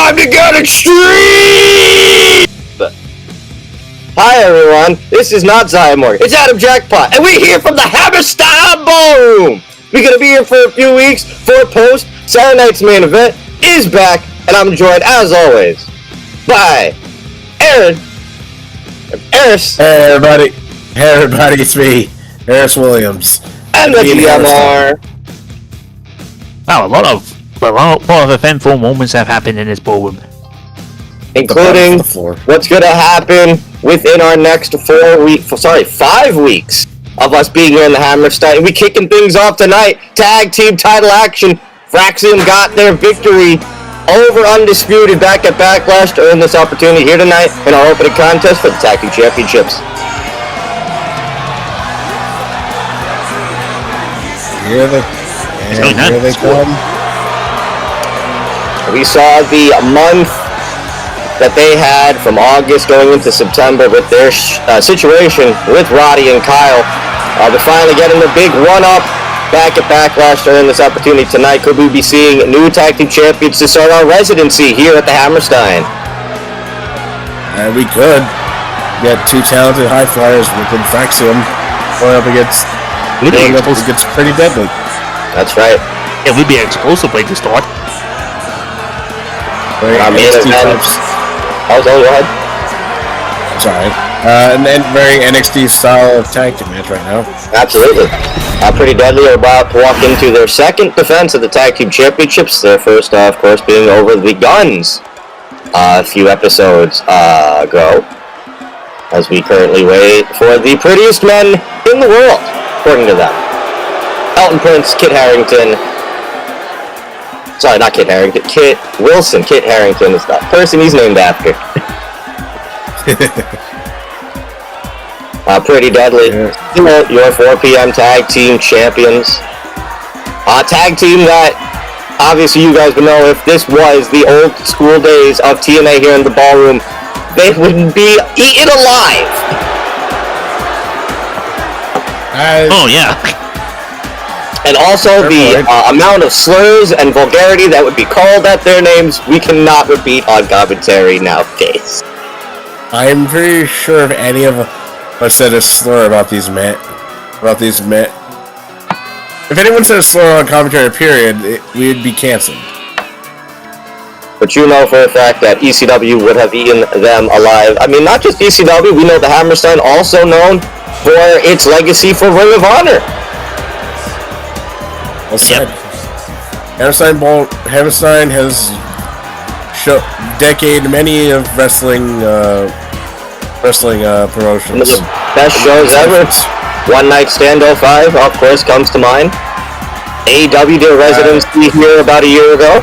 time to get extreme! Hi everyone, this is not Zion Morgan, it's Adam Jackpot, and we're here from the Hammerstein Ballroom! We're gonna be here for a few weeks for post Saturday night's main event is back, and I'm joined as always by Aaron. Eris. Hey everybody, it's me, Eris Williams. And the DMR. Wow, a lot of eventful moments have happened in this ballroom. Including what's going to happen within our next 5 weeks of us being here in the Hammerstein. We kicking things off tonight. Tag team title action. Fraxium got their victory over Undisputed back at Backlash to earn this opportunity here tonight in our opening contest for the Tag Team Championships. Here they come. We saw the month that they had from August going into September with their situation with Roddy and Kyle. They're finally getting the big one-up back at Backlash to earn this opportunity tonight. Could we be seeing new tag team champions to start our residency here at the Hammerstein? We could get two talented high flyers within Fraxium going up against pretty deadly. That's right. It would be an explosive way to start. Go ahead. Sorry. And then very NXT style of tag team match right now. Absolutely. Pretty Deadly are about to walk into their second defense of the Tag Team Championships. Their first, of course, being over the Guns a few episodes ago. As we currently wait for the prettiest men in the world, according to them. Elton Prince, Kit Harington. Sorry, not Kit Harington. Kit Wilson. Kit Harington is the person he's named after. Pretty Deadly. Yeah. Your 4 p.m. Tag Team Champions. Tag team that, obviously you guys would know if this was the old school days of TNA here in the Ballroom, they would be eaten alive. Oh, yeah. And also the amount of slurs and vulgarity that would be called at their names, we cannot repeat on commentary nowadays. I'm pretty sure if any of us said a slur about these men, if anyone said a slur on commentary, period, we would be canceled. But you know for a fact that ECW would have eaten them alive. I mean, not just ECW, we know the Hammerstein also known for its legacy for Ring of Honor. Well said. Hammerstein has decade many of wrestling promotions. One of the best shows ever. One Night Stand 05, of course, comes to mind. AEW did a residency here about a year ago.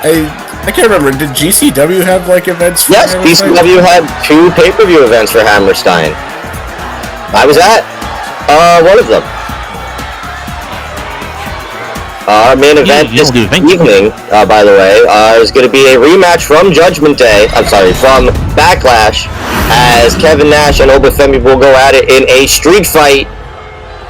I can't remember. Did GCW have events for Yes, Hammerstein? GCW had 2 pay-per-view events for Hammerstein. I was at one of them. Our main event this evening, by the way, is going to be a rematch from from Backlash, as Kevin Nash and Obafemi will go at it in a street fight.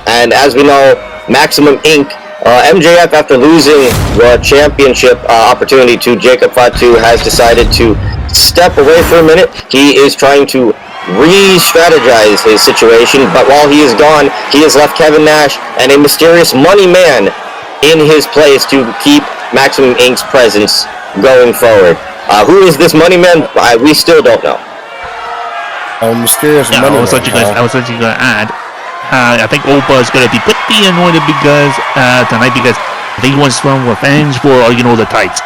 And as we know, Maximum Inc., MJF, after losing the championship opportunity to Jacob Fatu, has decided to step away for a minute. He is trying to re-strategize his situation, but while he is gone, he has left Kevin Nash and a mysterious money man in his place to keep Maximum Inc.'s presence going forward. Who is this money man? We still don't know. Mysterious money man. I was actually going to add, I think Opa is going to be pretty annoyed tonight because I think he wants some revenge for, the tights.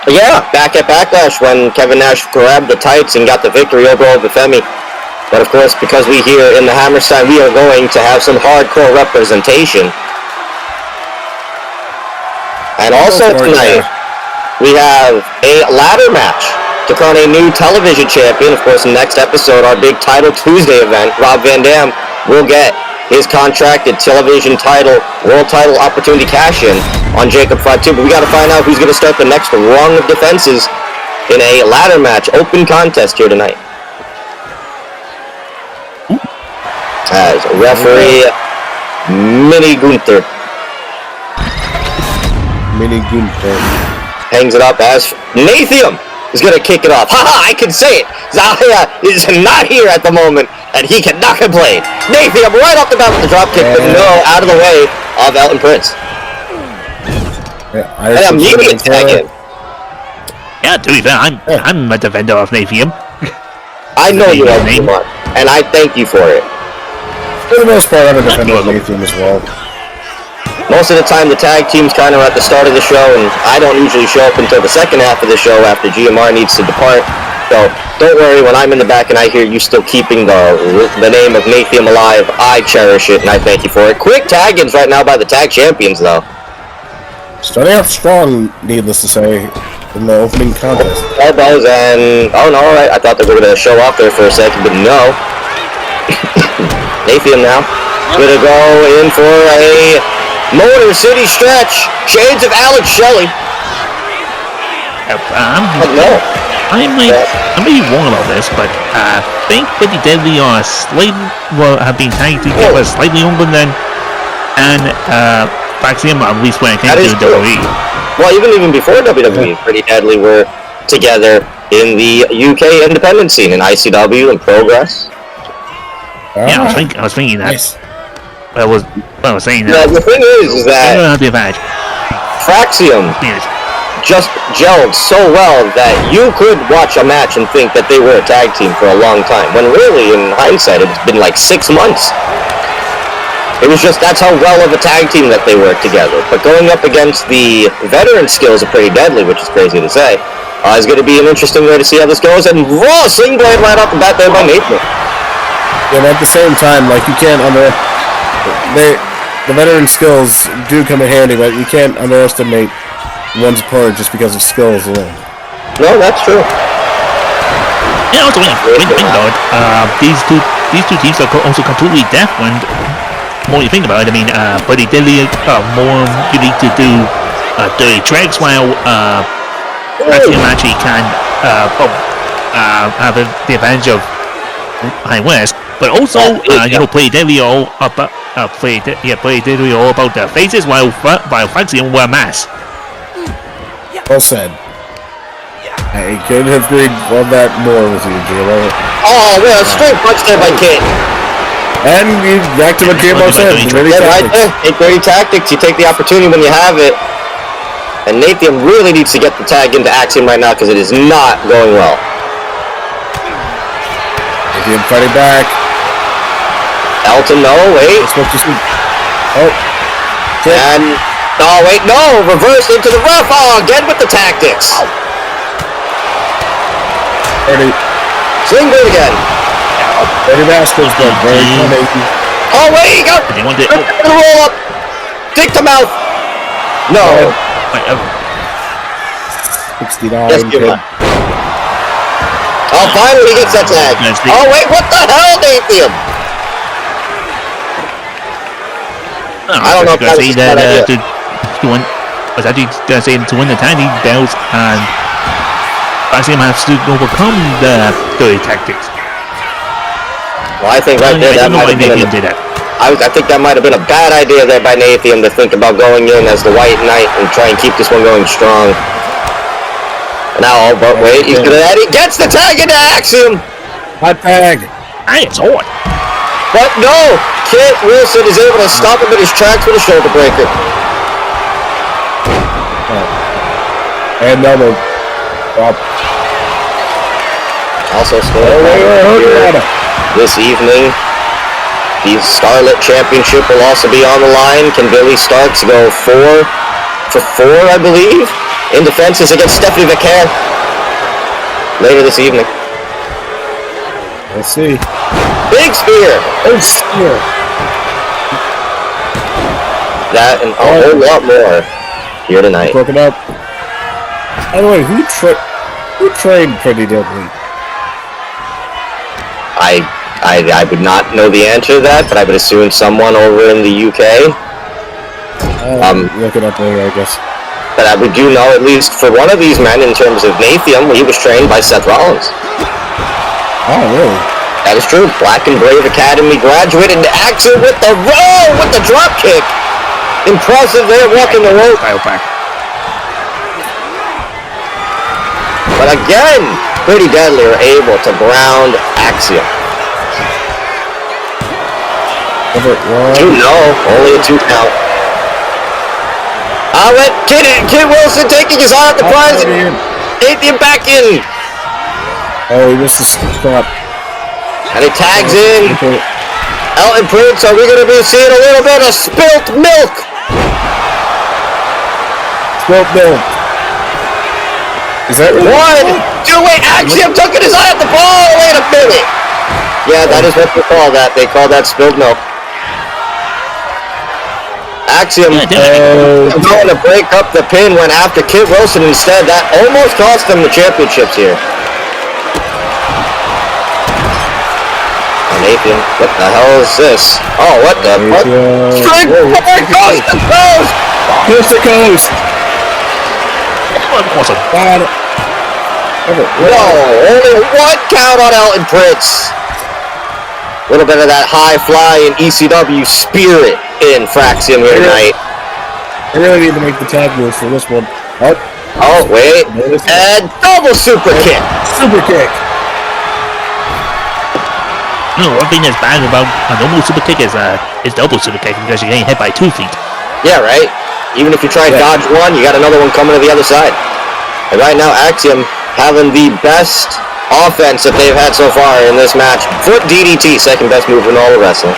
Yeah, back at Backlash when Kevin Nash grabbed the tights and got the victory over Obafemi. But of course, because we here in the Hammerstein, we are going to have some hardcore representation. And also tonight, we have a ladder match to crown a new television champion. Of course, in the next episode, our big Title Tuesday event, Rob Van Dam will get his contracted television title, world title opportunity cash-in on Jacob Fatu. But we got to find out who's going to start the next rung of defenses in a ladder match, open contest here tonight. As referee Mini Gunther. hangs it up as Nathium is going to kick it off. Haha, I can say it. Zahia is not here at the moment, and he cannot complain. Nathium right off the bat with the drop kick, but no, out of the way of Elton Prince. Yeah, And immediate tag in. Yeah, to be fair, I'm a defender of Nathium. I know you are, and I thank you for it. For the most part, I'm a defender of Nathan as well. Most of the time, the tag team's kind of at the start of the show, and I don't usually show up until the second half of the show after GMR needs to depart. So don't worry, when I'm in the back and I hear you still keeping the name of Nathium alive, I cherish it, and I thank you for it. Quick tag-ins right now by the tag champions, though. Starting off strong, needless to say, in the opening contest. Elbows and... Oh, no, alright. I thought they were going to show off there for a second, but no. Nathium now. Going to go in for a Motor City stretch. Shades of Alex Shelley. No. I may be wrong about this, but I think Pretty Deadly are have been tagged together slightly longer than Faxium, at least when it came to WWE. Well, even before WWE, Pretty Deadly were together in the UK independent scene in ICW and Progress. Yeah, I was thinking that. Nice. I was saying that. The thing is that Faxium just gelled so well that you could watch a match and think that they were a tag team for a long time, when really, in hindsight, it's been like 6 months. It was just, that's how well of a tag team that they worked together. But going up against the veteran skills of Pretty Deadly, which is crazy to say, is going to be an interesting way to see how this goes. And raw sling blade right off the bat there by Nathan. Yeah, but at the same time, like, you can't the veteran skills do come in handy, but you can't underestimate one's opponent just because of skills alone. No, that's true. Yeah, also, these two teams are also completely different. More you think about it, I mean, Pretty Deadly more unique to do dirty tricks, while Faxium actually can have the advantage of high risk. But also, Pretty Deadly all about Pretty Deadly all about their faces, while Faxium wear masks. Well said. I couldn't have agreed on that more with you, Gilo. Oh, well, straight punch there by Kid. And you back to what GMO said. Right there. Great tactics. You take the opportunity when you have it. And Nathium really needs to get the tag into Axiom right now because it is not going well. Nathium fighting back. Elton, no, wait. Oh. And, oh, wait, no. Reverse into the ref. Oh, again with the tactics. Pretty. Sling blade again. Pretty Vasquez, but very funny. Oh, wait, he got the roll up. Dick to mouth. No. 69. Yes, oh, finally he gets that tag. Oh, wait, what the hell, Nathium? I don't know if that was that idea. Was actually going to say to win the tag team belts, and Faxium has to overcome the dirty tactics. Well, I think right there that might have been I think that might have been a bad idea there by Nathium to think about going in as the White Knight and try and keep this one going strong. Now, but wait, he's gonna add. He gets the tag into Axiom. Hot tag. Hey, it's on. But no, Kit Wilson is able to stop him in his tracks with a shoulder breaker. And elbow. Also, this evening, the Scarlet Championship will also be on the line. Can Billy Starks go 4 for 4, I believe, in defenses against Stephanie Vicaire later this evening? Let's see. Big spear. Big spear. That and a whole lot more here tonight. Broken up. By the way, who trained Pretty Deadly? I would not know the answer to that, but I would assume someone over in the UK. Look it up later, I guess. But I would do know, at least for one of these men, in terms of Nathium, he was trained by Seth Rollins. Oh, really? That is true. Black and Brave Academy graduate into Axiom with the roll, with the drop kick. Impressive there, walking the rope. But again, Pretty Deadly are able to ground Axiom. Over 1. 2, no, only a 2 count. Kid Wilson taking his eye off the prize. Atheum back in. Oh, he missed the spot. And he tags in. Elton Prince, are we going to be seeing a little bit of spilt milk? Spilt milk. Is that really? 1, 2, wait, Axiom took his eye off the ball. Wait a minute. Yeah, that is what they call that. They call that spilled milk. Axiom going to break up the pin when after Kid Wilson instead. That almost cost them the championships here. Nathan, what the hell is this? Oh, what the fuck? String coast to coast! Coast to coast! Awesome. No, only 1 count on Elton Prince. A little bit of that high-flying ECW spirit in Fraxium here tonight. I really need to make the tag moves for this one. Oh, wait. And double super kick. Super kick. No, one thing that's bad about a normal super kick is double super kick because you're getting hit by 2 feet. Yeah, right? Even if you try and dodge one, you got another one coming to the other side. And right now, Axiom having the best offense that they've had so far in this match. Foot DDT, second best move in all of wrestling.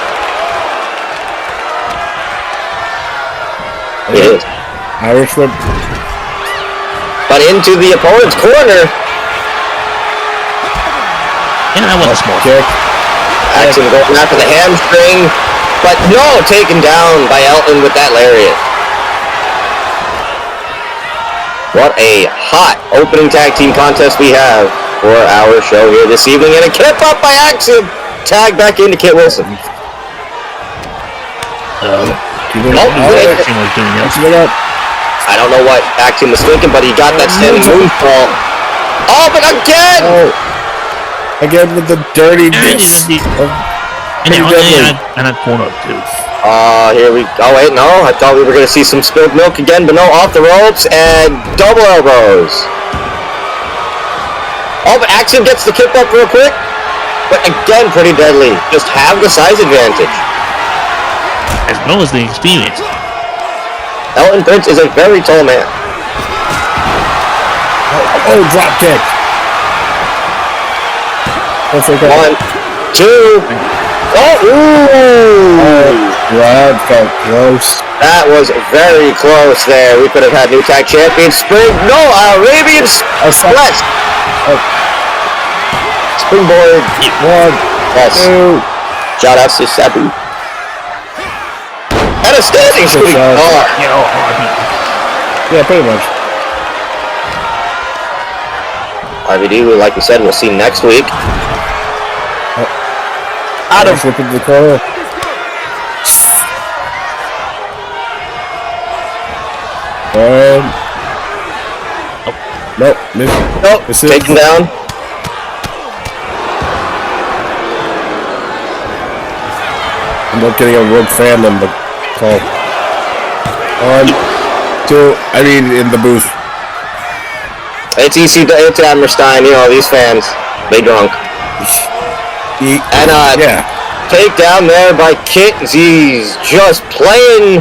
It is. Irish whip. But into the opponent's corner. Yeah, that was a small kick. Axiom going after the hamstring. But no, taken down by Elton with that lariat. What a hot opening tag team contest we have for our show here this evening. And a kip up by Axiom. Tag back into Kit Wilson. I don't know what Axiom was thinking, but he got that standing moonfall. Oh, but again! Oh. Again with the dirty dish. And a corner too. Here we go. Oh, wait, no. I thought we were going to see some spilled milk again, but no, off the ropes and double elbows. Oh, but Axiom gets the kick up real quick. But again, Pretty Deadly. Just have the size advantage. As well as the experience. Elton Prince is a very tall man. Oh, drop kick. 1, 2. Oh, ooh. That felt close. That was very close there. We could have had new tag champion. Arabian Splash. Springboard. 1, Yes. 2. Shout out to Sabu. And a standing shooting star. Yeah, pretty much. RVD, like we said, we'll see next week. Out of flip into the corner. Nope, Nope, taken down. I'm not getting a rogue fan on the call. 1, 2, I mean in the booth. It's it's Hammerstein, you know, these fans, they drunk. And take down there by Kit. He's just playing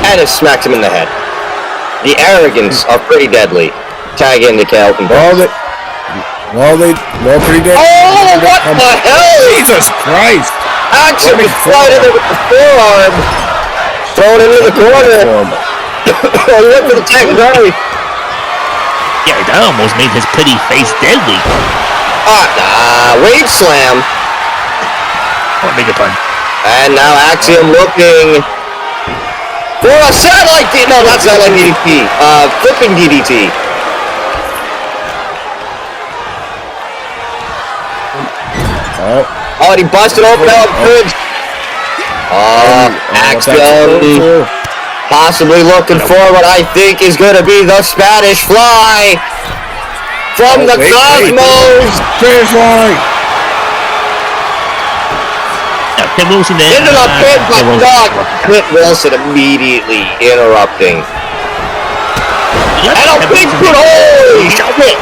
and it smacked him in the head. The arrogance of Pretty Deadly. Tag into Calvin. Pretty Deadly. Oh, what the hell? Jesus Christ! Axiom is right in there with the forearm. Thrown into the corner. Oh, he went for the tag, sorry. Yeah, that almost made his pretty face deadly. Wave slam. Oh, beg your pardon. And now Axiom looking for a satellite DDT. No, not satellite DDT. Flipping DDT. Oh, and he busted open out the bridge. Axiom possibly looking for what I think is going to be the Spanish Fly from the Cosmos. Spanish Fly. Kit Wilson there. Into the pin, but Kit Wilson immediately interrupting. And a big good holy shit!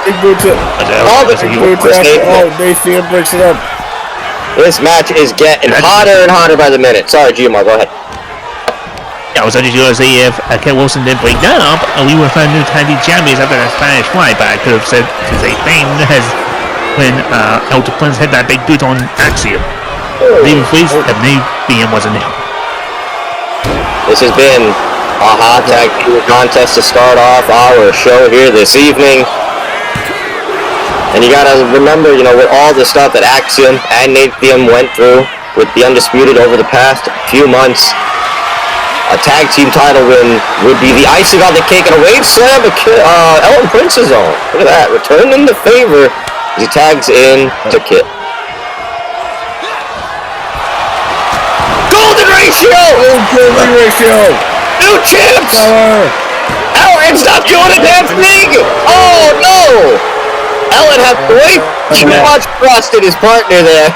Big boots it. Oh, Big boots it. Oh, Nathan breaks it up. This match is getting hotter and hotter by the minute. Sorry, GMR, go ahead. Yeah, I was actually going to say if Ken Wilson didn't break that up, we would have found new tag team champions after that Spanish fly, but I could have said to say thing has when Elton Prince had that big boot on Axiom. Leaving freeze, and BM wasn't there. This has been a hot tag team contest to start off our show here this evening. And you gotta remember, you know, with all the stuff that Axiom and Nathan went through with the Undisputed over the past few months, a tag team title win would be the icing on the cake and a wave slam Elton Prince's own. Look at that, returning the favor as he tags in to Kit. Golden ratio! Golden ratio! New champs! Elton, stop doing a damn thing! Oh no! Elton had way too much trust in his partner there.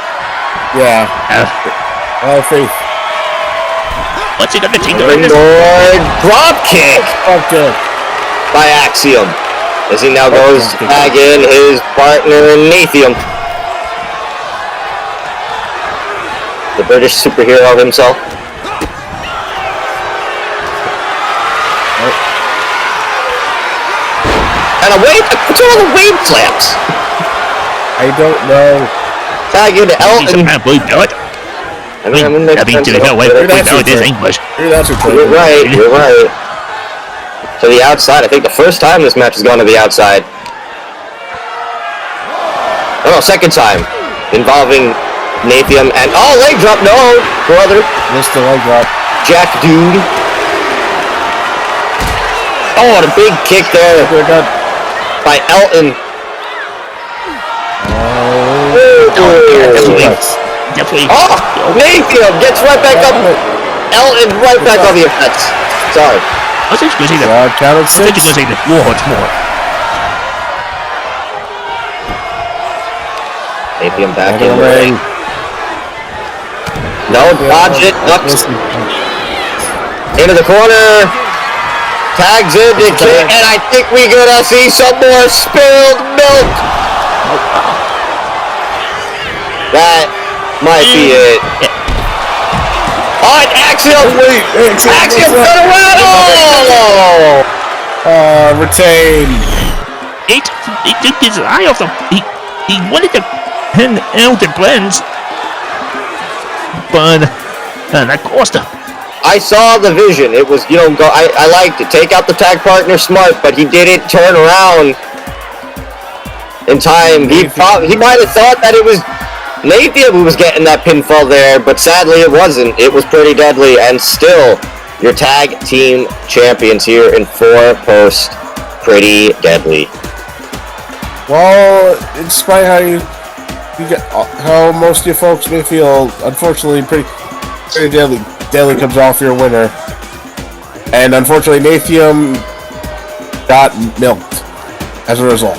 Yeah. Faith. What's he gonna take the Lord drop kick by Axiom as he now goes to tag in his partner Nathan, the British superhero himself. And a wave, what's all the wave flaps? I don't know. Tag in Elton. I mean, to the hell, wait, this English. You're right, you're right. To the outside, I think the first time this match has gone to the outside. Oh no, second time. Involving Nathan and, oh, leg drop, no, brother. Missed the leg drop. Jack dude. Oh, the big kick there by Elton. Definitely. Oh, Nathan gets right back up. Elton right back on the effects. Sorry. I was just going to say that. Count of 6. I was just going to say that more hurts more. Nathan back in the ring. No, dodge it. Ducks. Into the corner. Tags in to Kit, and I think we're gonna see some more spilled milk. That might be it. Oh, and Axiom! Axiom cut around! Oh! Retain. He took his eye off them. He wanted to pin Elton Prince, but that cost him. I saw the vision. It was, you know, I liked it. Take out the tag partner smart, but he didn't turn around in time. He might have thought that it was Nathan who was getting that pinfall there, but sadly it wasn't. It was pretty deadly, and still, your tag team champions here in 4-post. Pretty deadly. Well, despite how you get how most of you folks may feel, unfortunately, pretty deadly. Deadly comes off your winner, and unfortunately, Nathan got milked as a result.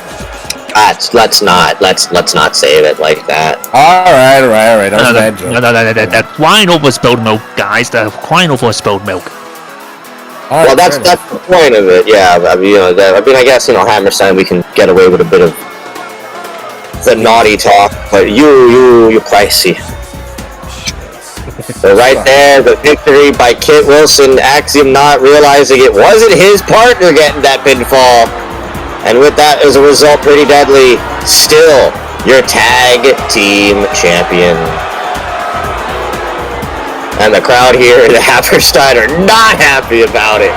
Let's not save it like that. All right. That was a bad joke. No. That wine over spilled milk, guys. The wine over spilled milk. Well, that's the point of it. Yeah, I mean, I guess, Hammerstein, we can get away with a bit of the naughty talk, but you pricey. So right there, the victory by Kit Wilson. Axiom not realizing it wasn't his partner getting that pinfall. And with that, as a result, pretty deadly. Still, your tag team champion. And the crowd here at Hammerstein are not happy about it.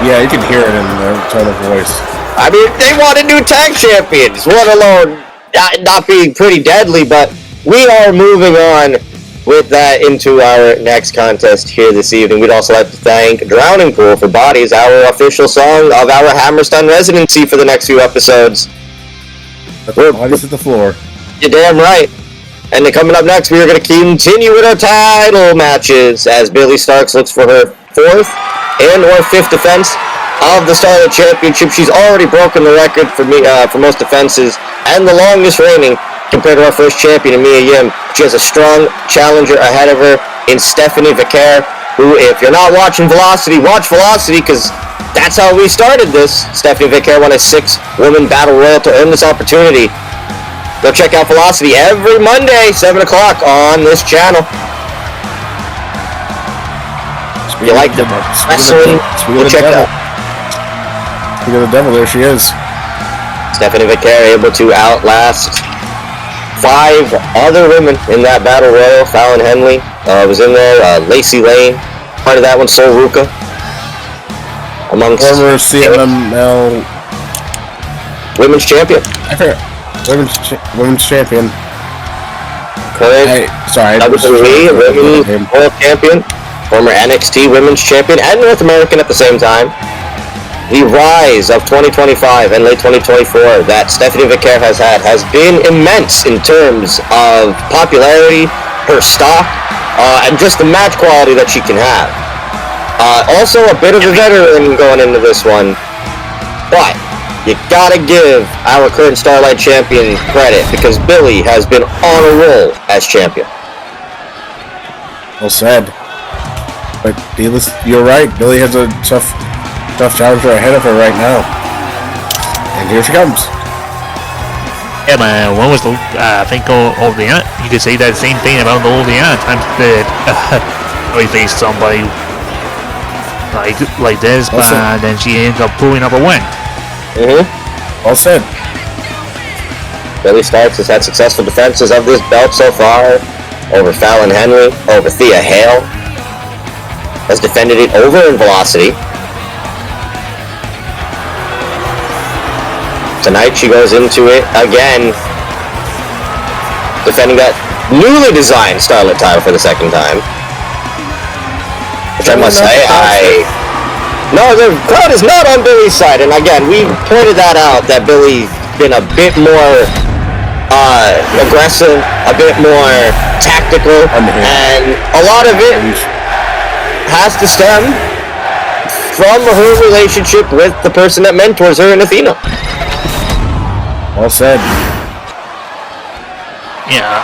Yeah, you can hear it in their tone of voice. I mean, they want a new tag champions, let alone not being pretty deadly, but we are moving on with that into our next contest here this evening. We'd also like to thank Drowning Pool for Bodies, our official song of our Hammerstein residency for the next few episodes. Bodies at the floor. You're damn right. And then coming up next, we are going to continue with our title matches as Billy Starks looks for her 4th and or 5th defense of the Starlight Championship. She's already broken the record for most defenses and the longest reigning compared to our first champion, Mia Yim. She has a strong challenger ahead of her in Stephanie Vicaire, who, if you're not watching Velocity, watch Velocity, because that's how we started this. Stephanie Vicaire won a 6-woman battle royal to earn this opportunity. Go check out Velocity every Monday, 7 o'clock on this channel. If you like the wrestling, go check out. Speaking of the devil, there she is. Stephanie Vicaire able to outlast 5 other women in that battle royal. Fallon Henley was in there. Lacey Lane, part of that one. Sol Ruka. Amongst former CMLL women's champion. I forgot. Women's champion. Current WWE Women's World Champion. Former NXT Women's Champion and North American at the same time. The rise of 2025 and late 2024 that Stephanie Vicaire has had has been immense in terms of popularity, her stock, and just the match quality that she can have. Also a bit of a veteran going into this one, but you gotta give our current Starlight Champion credit because Billy has been on a roll as champion. Well said. But you're right, Billy has a tough challenger ahead of her right now. And here she comes. Yeah, man, when was the, I think, over the end? You could say that same thing about the over the end times that we faced somebody like this, but then she ends up pulling up a win. Well said. Billy Starks has had successful defenses of this belt so far over Fallon Henley, over Thea Hale. Has defended it over in Velocity. Tonight she goes into it again, defending that newly designed Starlet title for the second time. Which I must say, no, the crowd is not on Billy's side, and again, we pointed that out, that Billy's been a bit more aggressive, a bit more tactical, and a lot of it has to stem from her relationship with the person that mentors her in Athena. Well said. Yeah.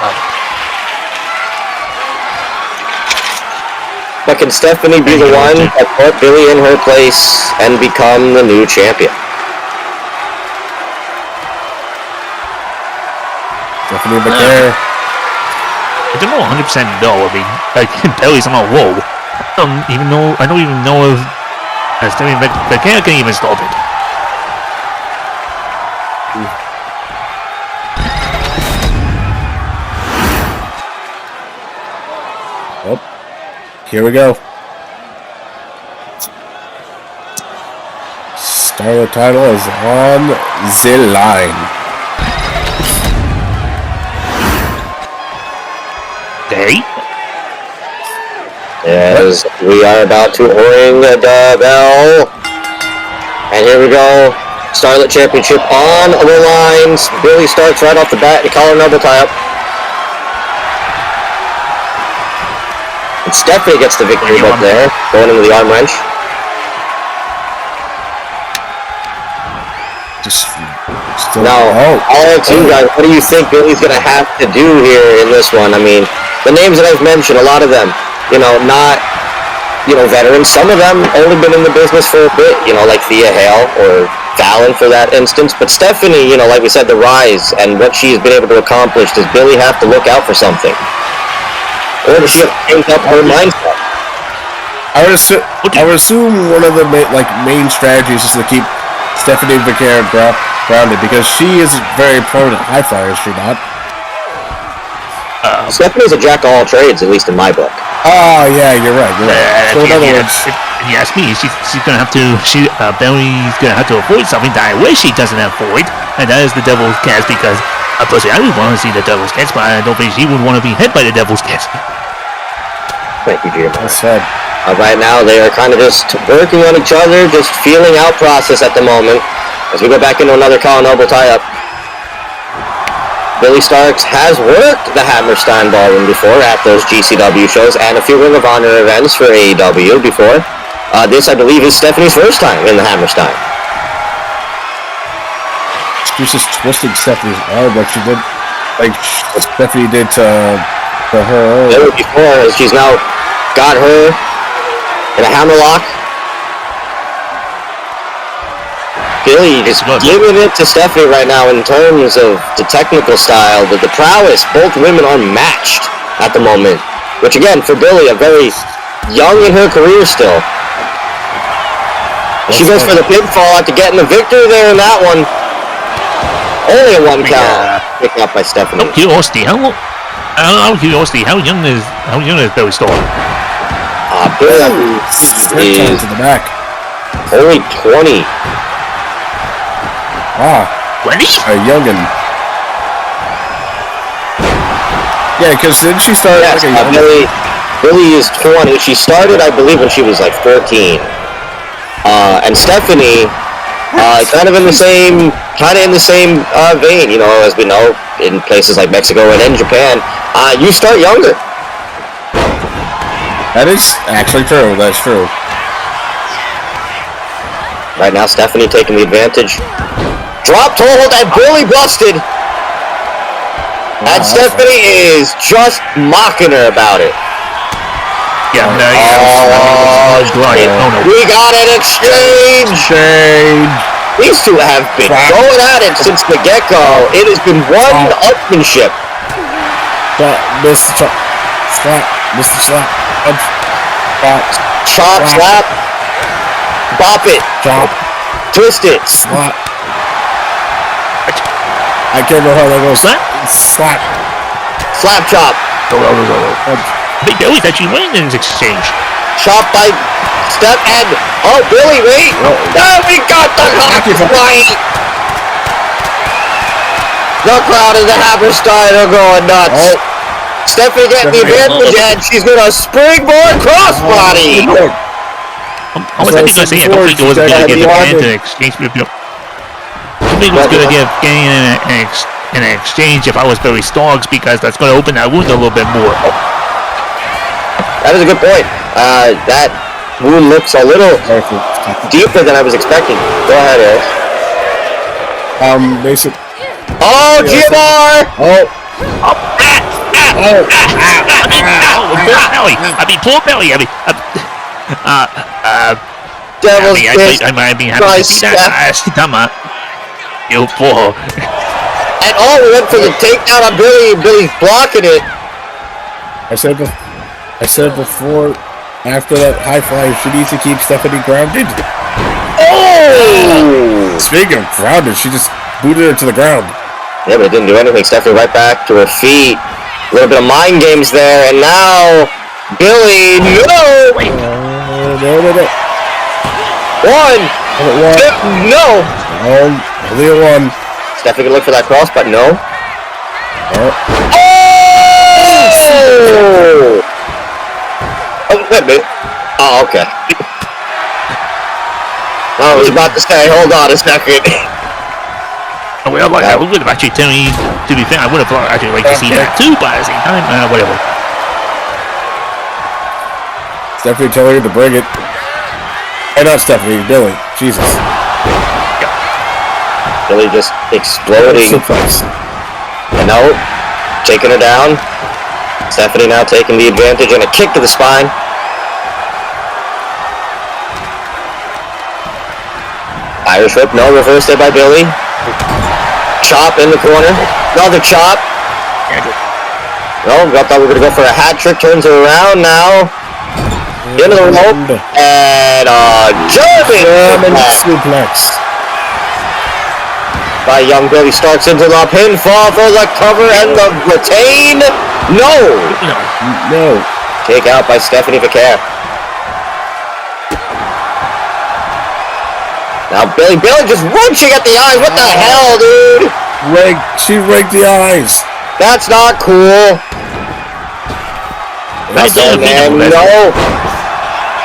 But can Stephanie be the one that put Billy in her place and become the new champion? Stephanie Vicaire. I don't know 100% no. I mean, like, Billy's on a roll. I don't even know if Stephanie Vicaire can even stop it. Oh, here we go. Starlet title is on the line. Hey? As we are about to ring the bell. And here we go. Starlet Championship on the lines. Billy starts right off the bat. The collar and elbow tie up. And Stephanie gets the victory up there. Going into the arm wrench. Now, all to you guys, what do you think Billy's going to have to do here in this one? I mean, the names that I've mentioned, a lot of them, not, veterans. Some of them only been in the business for a bit, like Thea Hale or Fallon for that instance. But Stephanie, like we said, the rise and what she's been able to accomplish, does Billy have to look out for something? Or does she have to change up her mindset? I would assume one of the main strategies is to keep Stephanie Vicaire grounded, because she is very prone to high flyer, is she not? Stephanie's a jack of all trades, at least in my book. Oh yeah, you're right. So in other words, if you ask me, she's gonna have to. Billy's gonna have to avoid something that I wish he doesn't avoid, and that is the Devil's Catch. Because personally, I would want to see the Devil's Catch, but I don't think she would want to be hit by the Devil's Catch. Thank you, Jeremiah. Well said. Right now, they are kind of just working on each other, just feeling out process at the moment. As we go back into another collar and elbow tie-up. Billy Starks has worked the Hammerstein Ballroom before at those GCW shows and a few Ring of Honor events for AEW before. This, I believe, is Stephanie's first time in the Hammerstein. She's just twisting Stephanie's arm like she did, Stephanie did to her. Before, as she's now got her in a hammerlock. Billy just giving it to Stephanie right now in terms of the technical style, the prowess. Both women are matched at the moment. Which again, for Billy, a very young in her career still. She goes for the pinfall after getting the victory there in that one. Only a 1 count. Picked up by Stephanie. How curiosity, how young is Billy Storm? Billy is to the back. only 20. Ah, 20? a youngin. Yeah, because didn't she start Yes, like a youngin? Billy is 20. She started, I believe, when she was like 14. And Stephanie, kind of in the same vein, you know, as we know, in places like Mexico and in Japan, you start younger. That is actually true. That's true. Right now, Stephanie taking the advantage. Dropped hold, and Billy busted. And Stephanie is just mocking her about it. Yeah, We got an exchange! These two have been going at it since the get-go. It has been one upmanship. Mr. Slap. Mr. Slap. Chop, slap. Bop it. Chop. Twist it. Slap. I can't know how that goes. Slap. Slap chop. Big Billy's actually winning in this exchange. Chop by Steph and... Oh, Billy, wait! No, we got the knock right! The crowd is at Hammerstein are going nuts. Stephanie getting the advantage, and she's going to springboard crossbody! I was actually going to say, I don't think it was going to give an exchange. I don't think it was going to give an exchange if I was Billy Stoggs, because that's going to open that wound a little bit more. That is a good point. That wound looks a little deeper than I was expecting. Go ahead, Eric. Basic. Oh, GMR! Poor Billy. Devil's Fist. I might be happy to see that. You poor. And we went for the takedown on Billy, and Billy's blocking it. I said before, after that high flyer, she needs to keep Stephanie grounded. Oh! Speaking of grounded, she just booted her to the ground. Yeah, but it didn't do anything. Stephanie right back to her feet. A little bit of mind games there, and now Billy, no! No. One, two, no! Only a one. Stephanie can look for that cross, but no. Oh! Oh, wait a minute. Oh, okay. I was about to say, hold on a second. Well, I would have actually, to be fair, I would have actually liked to see that too, but at the same time, whatever. Stephanie telling her to bring it. Hey, not Stephanie, Billy. Jesus. Billy just exploding. And no, taking her down. Stephanie now taking the advantage and a kick to the spine. Irish whip, no, reverse there by Billy. Chop in the corner. Another chop. No, I thought we were going to go for a hat trick. Turns her around now. Into the rope. And a German suplex. By young Billy, starts into the pinfall for the cover and the retain. No. Take out by Stephanie Vicaire. Now Billy just wrenching at the eyes. What the hell, dude? She raked the eyes. That's not cool. No.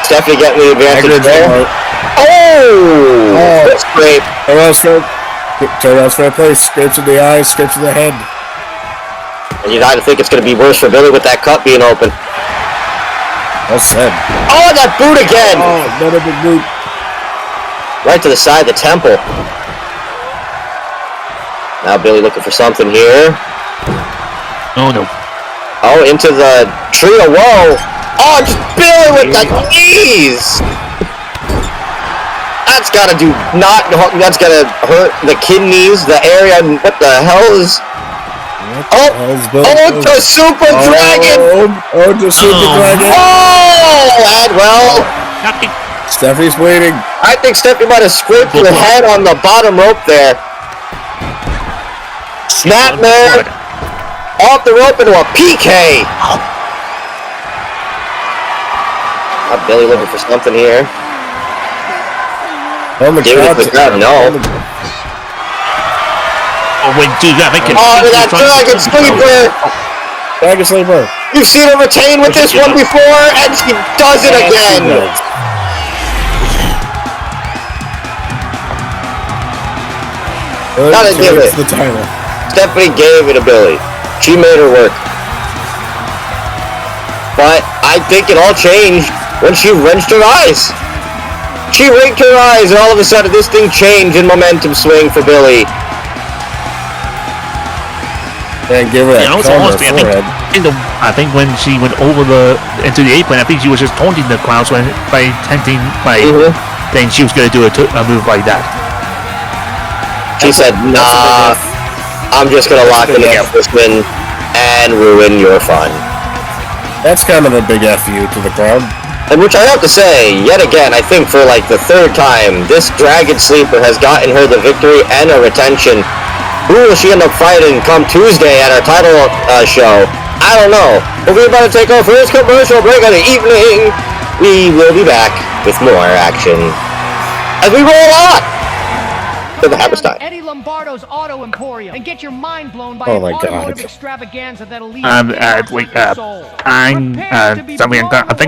Stephanie getting the advantage there. Oh! That's great. Turn around for a place. Scrapes in the eyes, scrapes in the head. And you gotta think it's gonna be worse for Billy with that cut being open. Well said. Oh, that boot again! Oh, another big boot. Right to the side of the temple. Now Billy looking for something here. Oh, no. Oh, into the trio. Whoa! Oh, just Billy with the knees! That's gotta that's gonna hurt the kidneys, the area. What the hell is? To Super Dragon! To Super Dragon! Oh! And well, Stephanie's waiting. I think Stephanie might have scraped her head on the bottom rope there. Snapmare off the rope into a PK. Billy looking for something here. The crowd, no. That Dragon Sleeper! Dragon Sleeper. You've seen her retain with this one before, and she does it again! Gotta give it. The title. Stephanie gave it to Billy. She made her work. But I think it all changed when she wrenched her eyes. She winked her eyes, and all of a sudden this thing changed in momentum swing for Billy. And give her that I think when she went over into the apron, I think she was just taunting the crowd by attempting then she was going to do a move like that. She said, "Nah, I'm just going to lock in the Hammerstein and ruin your fun." That's kind of a big FU to the crowd. And which I have to say, yet again, I think for like the third time, this Dragon Sleeper has gotten her the victory and a retention. Who will she end up fighting come Tuesday at our title show? I don't know. But we're about to take our first commercial break of the evening. We will be back with more action as we roll on to the Hammerstein. Eddie Lombardo's Auto Emporium and get your mind blown by God. extravaganza that'll leave I think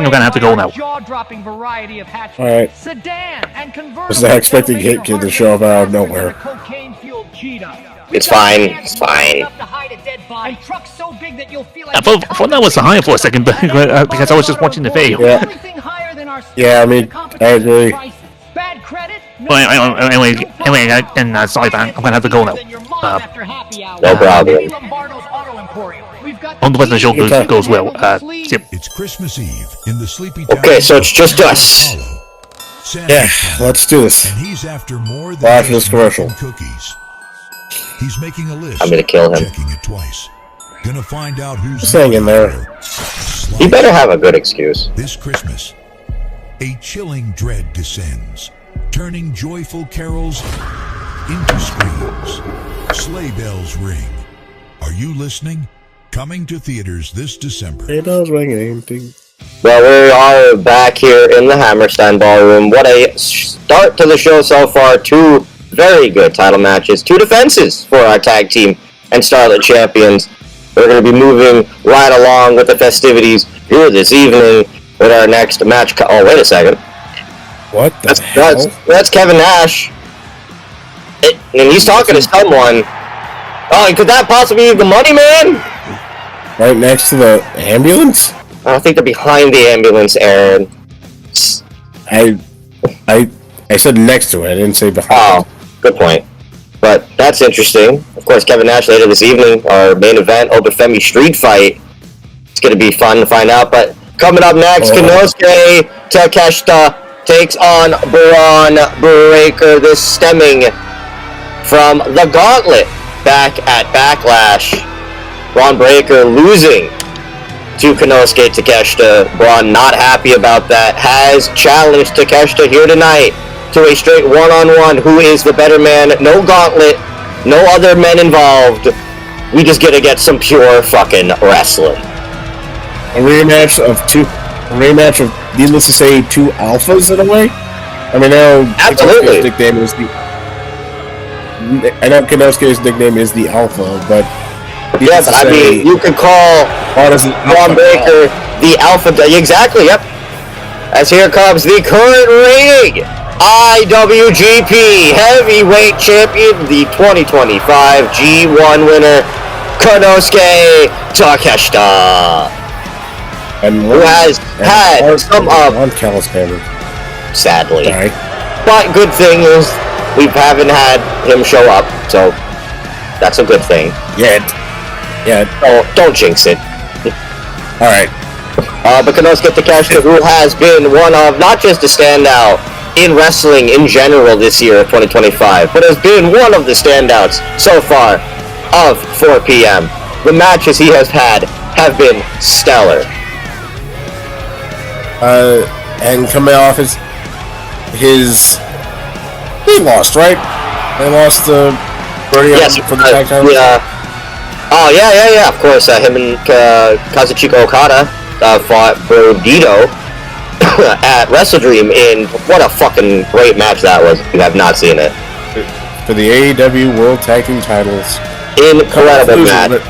I'm gonna have to go now. Jaw-dropping variety of hatchbacks, Alright. sedan and convertible. Was not expecting Hit Kid to show up out of nowhere. Cocaine-fueled cheetah. It's fine. It's fine. I thought that was higher for a second, but because I was just watching the video. Yeah, I mean, I agree. Bad credit? Anyway, and sorry, man, I'm gonna have to go now. No problem. On the Western show goes well. Yep. It's Christmas Eve in the sleepy town. Okay, so it's just us. Yeah, let's do this. And he's after more than Watch this commercial. cookies. He's making a list. I'm gonna kill him. Checking it twice. Gonna find out who's Just hang in there. He better have a good excuse. This Christmas, a chilling dread descends, turning joyful carols into screams. Sleigh bells ring. Are you listening? Coming to theaters this December. It does ring anything. Well, we are back here in the Hammerstein Ballroom. What a start to the show so far. Two very good title matches. Two defenses for our tag team and Starlet champions. We're going to be moving right along with the festivities here this evening with our next match. Oh, wait a second. What the hell? That's Kevin Nash. And he's talking to someone. Oh, could that possibly be the Money Man? Right next to the ambulance? I don't think they're behind the ambulance, Aaron. I said next to it. I didn't say behind. Oh, good point. But that's interesting. Of course, Kevin Nash later this evening, our main event, Obafemi Street Fight. It's going to be fun to find out. But coming up next, Konosuke Takeshita takes on Braun Breaker. This stemming from the Gauntlet back at Backlash. Braun Breaker losing to Konosuke Takeshita. Braun not happy about that. Has challenged Takeshita here tonight to a straight one-on-one. Who is the better man? No gauntlet. No other men involved. We just gotta get some pure fucking wrestling. A rematch of, needless to say, two alphas in a way? I mean, absolutely. I know Konosuke's nickname is the Alpha, but... Yeah, but I mean, you could call Braun Breaker the Alpha... Exactly, yep. As here comes the current reigning IWGP Heavyweight Champion, the 2025 G1 winner, Konosuke Takeshita. And who has had some up... On Calisthenics. Sadly. Sorry. But good thing is, we haven't had him show up, so that's a good thing. Yeah. Oh, don't jinx it. Alright. But Konosuke Takeshita, who has been one of not just a standout in wrestling in general this year of 2025, but has been one of the standouts so far of 4 p.m. The matches he has had have been stellar. And coming off his they lost, right? They lost the yes, for the tag title. Yeah. Oh yeah. Of course, him and Kazuchika Okada fought Brodito at WrestleDream in what a fucking great match that was. If you have not seen it, for the AEW World Tag Team titles. Incredible match.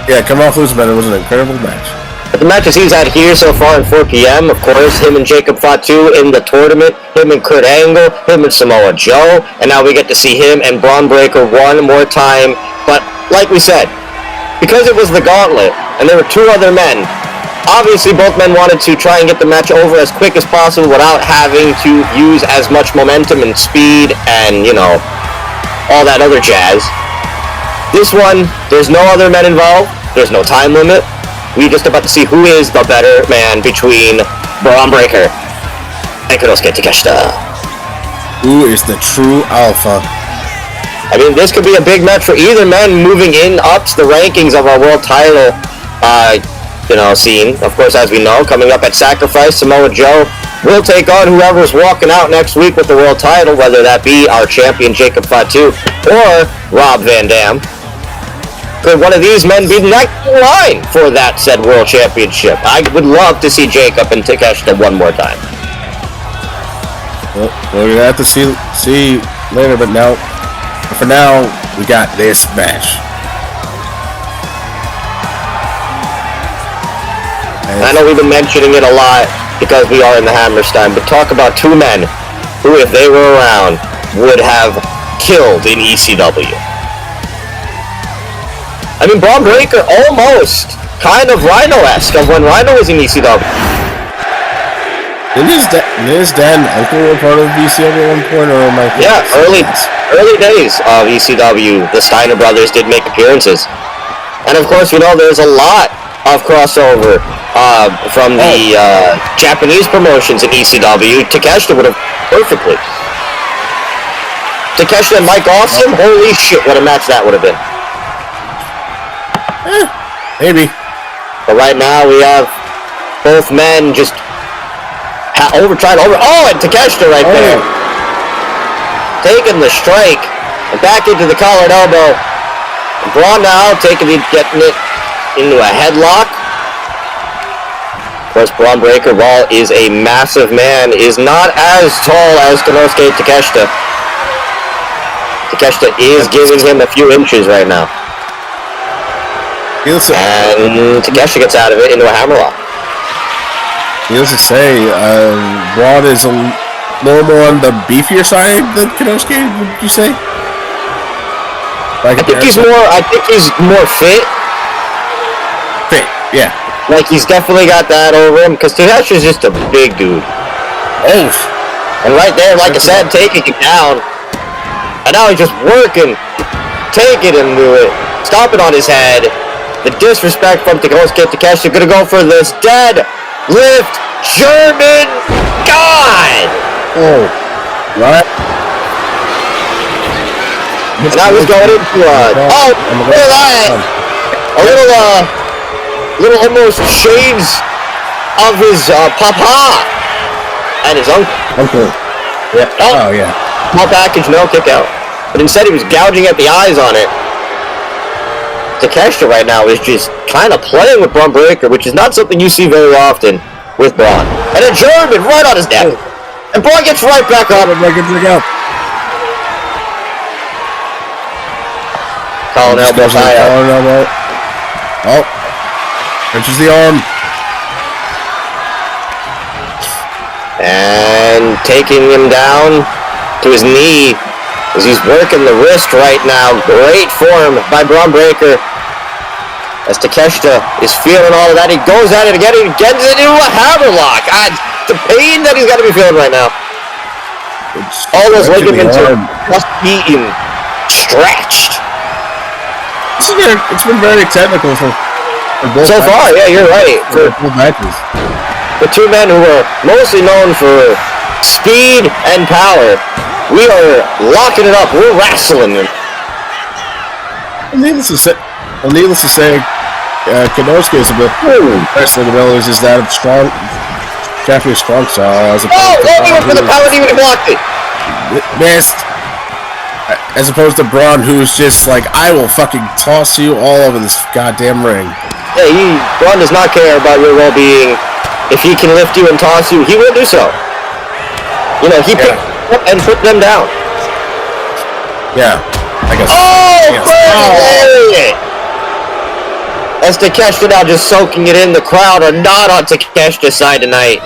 Yeah, come off losing, but it was an incredible match. The matches he's had here so far in 4 p.m., of course, him and Jacob fought too in the tournament, him and Kurt Angle, him and Samoa Joe, and now we get to see him and Braun Breaker one more time. But like we said, because it was the gauntlet, and there were 2 other men, obviously both men wanted to try and get the match over as quick as possible without having to use as much momentum and speed and, you know, all that other jazz. This one, there's no other men involved, there's no time limit. We're just about to see who is the better man between Braun Breaker and Konosuke Takeshita. Who is the true alpha? I mean, this could be a big match for either man moving in up the rankings of our world title, scene. Of course, as we know, coming up at Sacrifice, Samoa Joe will take on whoever's walking out next week with the world title, whether that be our champion Jacob Fatu or Rob Van Dam. Could one of these men be next in line for that said world championship? I would love to see Jacob and Takeshita one more time. Well, we're gonna have to see later, but for now, we got this match. And I know we've been mentioning it a lot because we are in the Hammerstein, but talk about 2 men who, if they were around, would have killed in ECW. I mean, Braun Breaker almost kind of Rhino-esque of when Rhino was in ECW. Didn't his dad and uncle were part of ECW at one point, or am I? Yeah, early days of ECW, the Steiner brothers did make appearances. And of course, we know there's a lot of crossover from the Japanese promotions in ECW. Takeshita would have perfectly. Takeshita and Mike Awesome, holy shit, what a match that would have been. Maybe. But right now we have both men just trying over. Oh, and Takeshita right there. Taking the strike and back into the collared elbow. And Braun now getting it into a headlock. Of course, Braun Breaker, while is a massive man, is not as tall as Konosuke Takeshita. Takeshita is giving him a few inches right now. And Takeshita gets out of it into a hammerlock. Needless to say, Braun is a little more on the beefier side than Konosuke, would you say? I think he's more fit. Fit, yeah. Like, he's definitely got that over him, because Takeshi's just a big dude. Oh. And right there, like I said, taking him down. And now he's just working, taking him to it, stomping on his head. The disrespect from Konosuke Takeshita, gonna go for this dead lift German God! Oh. Right. And now he's going into look at that! A little almost shades of his papa and his uncle. Yeah. Oh, yeah. Small package, no kick out. But instead he was gouging at the eyes on it. Takeshita right now is just kind of playing with Braun Breaker, which is not something you see very often with Braun. And a German right on his neck. And Braun gets right back up. Calling elbow high up. Oh. Punches the arm. And taking him down to his knee as he's working the wrist right now. Great form by Braun Breaker. As Takeshita is feeling all of that, he goes at it again, he gets it into a hammerlock. God, the pain that he's got to be feeling right now. All those ligaments are just being stretched. It's been very technical for both so far, yeah, you're right. For both matches. The 2 men who are mostly known for speed, and power. We are locking it up. We're wrestling. Needless to say, Kenosuke's wrestling abilities is that of strong, Japanese strong style. As opposed to he went for the power, even blocked it. Missed. As opposed to Braun, who's just like, I will fucking toss you all over this goddamn ring. Yeah, Braun does not care about your well-being. If he can lift you and toss you, he will do so. You know, he picked up and put them down. Yeah, I guess. That's Takeshita now just soaking it in. The crowd are not on Takeshita's side tonight.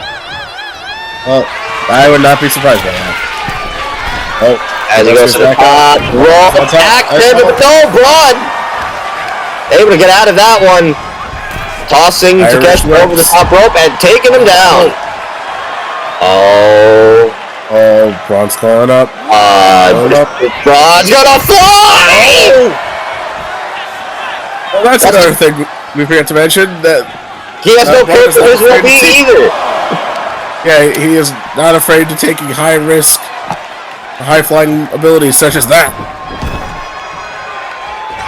Well, I would not be surprised by that. Oh, as he goes to the top, back there to the Braun! Able to get out of that one. Tossing Takeshita over the top rope and taking him down. Oh, Braun's calling up. Braun's gonna fly! Well, that's another thing we forgot to mention, that he has no care for his well-being either. Yeah, he is not afraid to taking high risk, high-flying abilities such as that.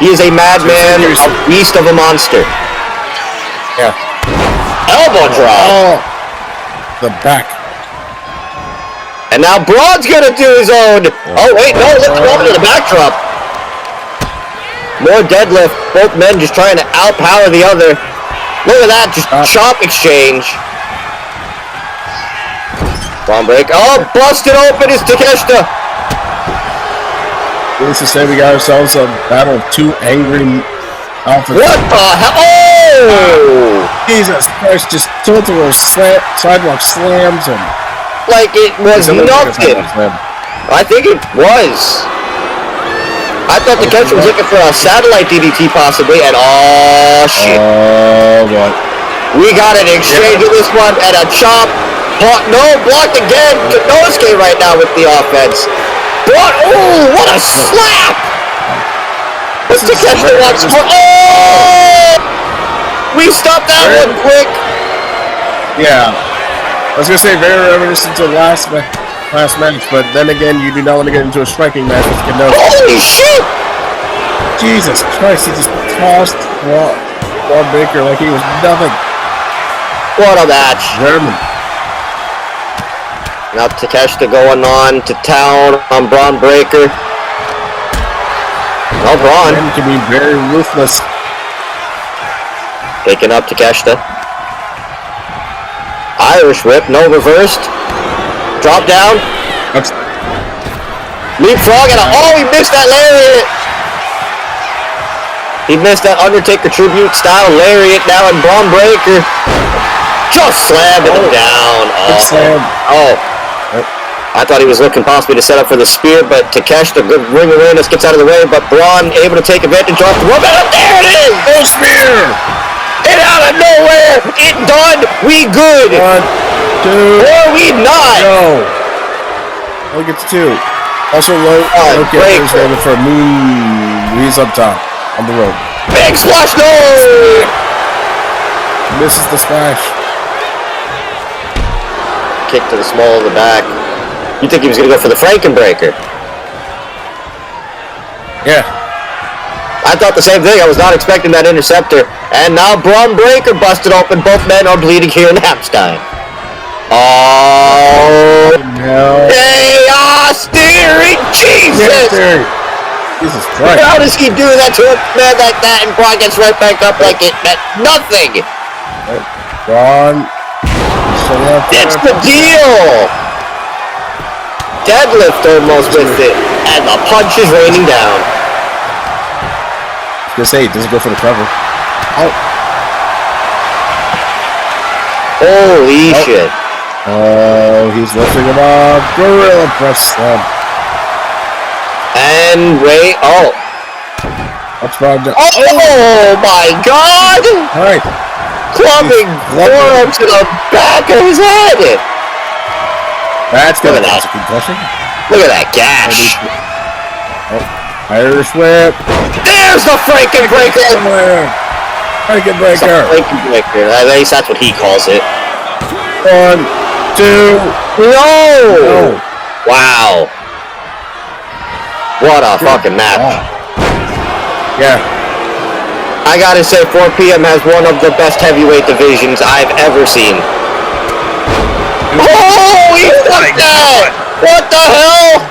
He is a madman, a beast of a monster. Yeah. Elbow drop. Oh, the back. And now Braun's gonna do his own. Oh wait, no, let's go over to the backdrop. More deadlift. Both men just trying to outpower the other. Look at that, just chop exchange. Braun break. Oh, busted open is Takeshita. Needless to say, we got ourselves a battle of two angry alphas. What the hell? Oh! Jesus Christ, just tilt-a-whirl sidewalk slams and... Like it was nothing. I think it was. I thought Takeshita was looking for a satellite DDT possibly, and oh shit. Oh boy. We got an exchange of this one, and a chop. No, blocked again. Kenosuke right now with the offense. Oh, what a slap! What's Takeshita wants more? Oh! We stopped that one quick. Yeah. I was gonna say very reminiscent to last match, but then again, you do not want to get into a striking match with Kenosuke. Holy shit! Jesus Christ, he just tossed Braun Breaker like he was nothing. What a match! German. Now Takeshita going on to town on Braun Breaker. No, Braun can be very ruthless. Picking up Takeshita. Irish whip, no reversed. Drop down. Leapfrog, and he missed that lariat. He missed that Undertaker tribute style lariat now, and Braun Breaker just slammed him down. I thought he was looking possibly to set up for the spear, but Takeshita, good ring awareness, gets out of the way, but Braun able to take advantage off the rope, and there it is! No spear! And out of nowhere, it done, we good! 1, 2, or we not! No! Only gets 2. Also, there's over for Moon. He's up top, on the rope. Big splash, no! Misses the splash. Kick to the small of the back. You think he was going to go for the Frankenbreaker? Yeah. I thought the same thing. I was not expecting that interceptor. And now Braun Breaker busted open. Both men are bleeding here in Hammerstein. Oh, no. Chaos Theory! Jesus! Jesus Christ. How does he do that to a man like that? And Braun gets right back up like it meant nothing. Braun. That's the deal! Deadlift almost with it. And the punch is raining down. I was gonna say, he doesn't go for the cover. Oh. Holy shit. Oh, he's lifting him up. Gorilla press slam. And wait, That's Braun. Oh my god! Alright. Clubbing forearm to the back of his head! That's gonna cause a concussion. Look at that gash! Irish whip. There's the Frankenbreaker! Frankenbreaker. Frankenbreaker. At least that's what he calls it. 1, 2. No! Wow. What a fucking match. Yeah. I gotta say, 4 PM has one of the best heavyweight divisions I've ever seen. Oh, he ducked that! What the hell?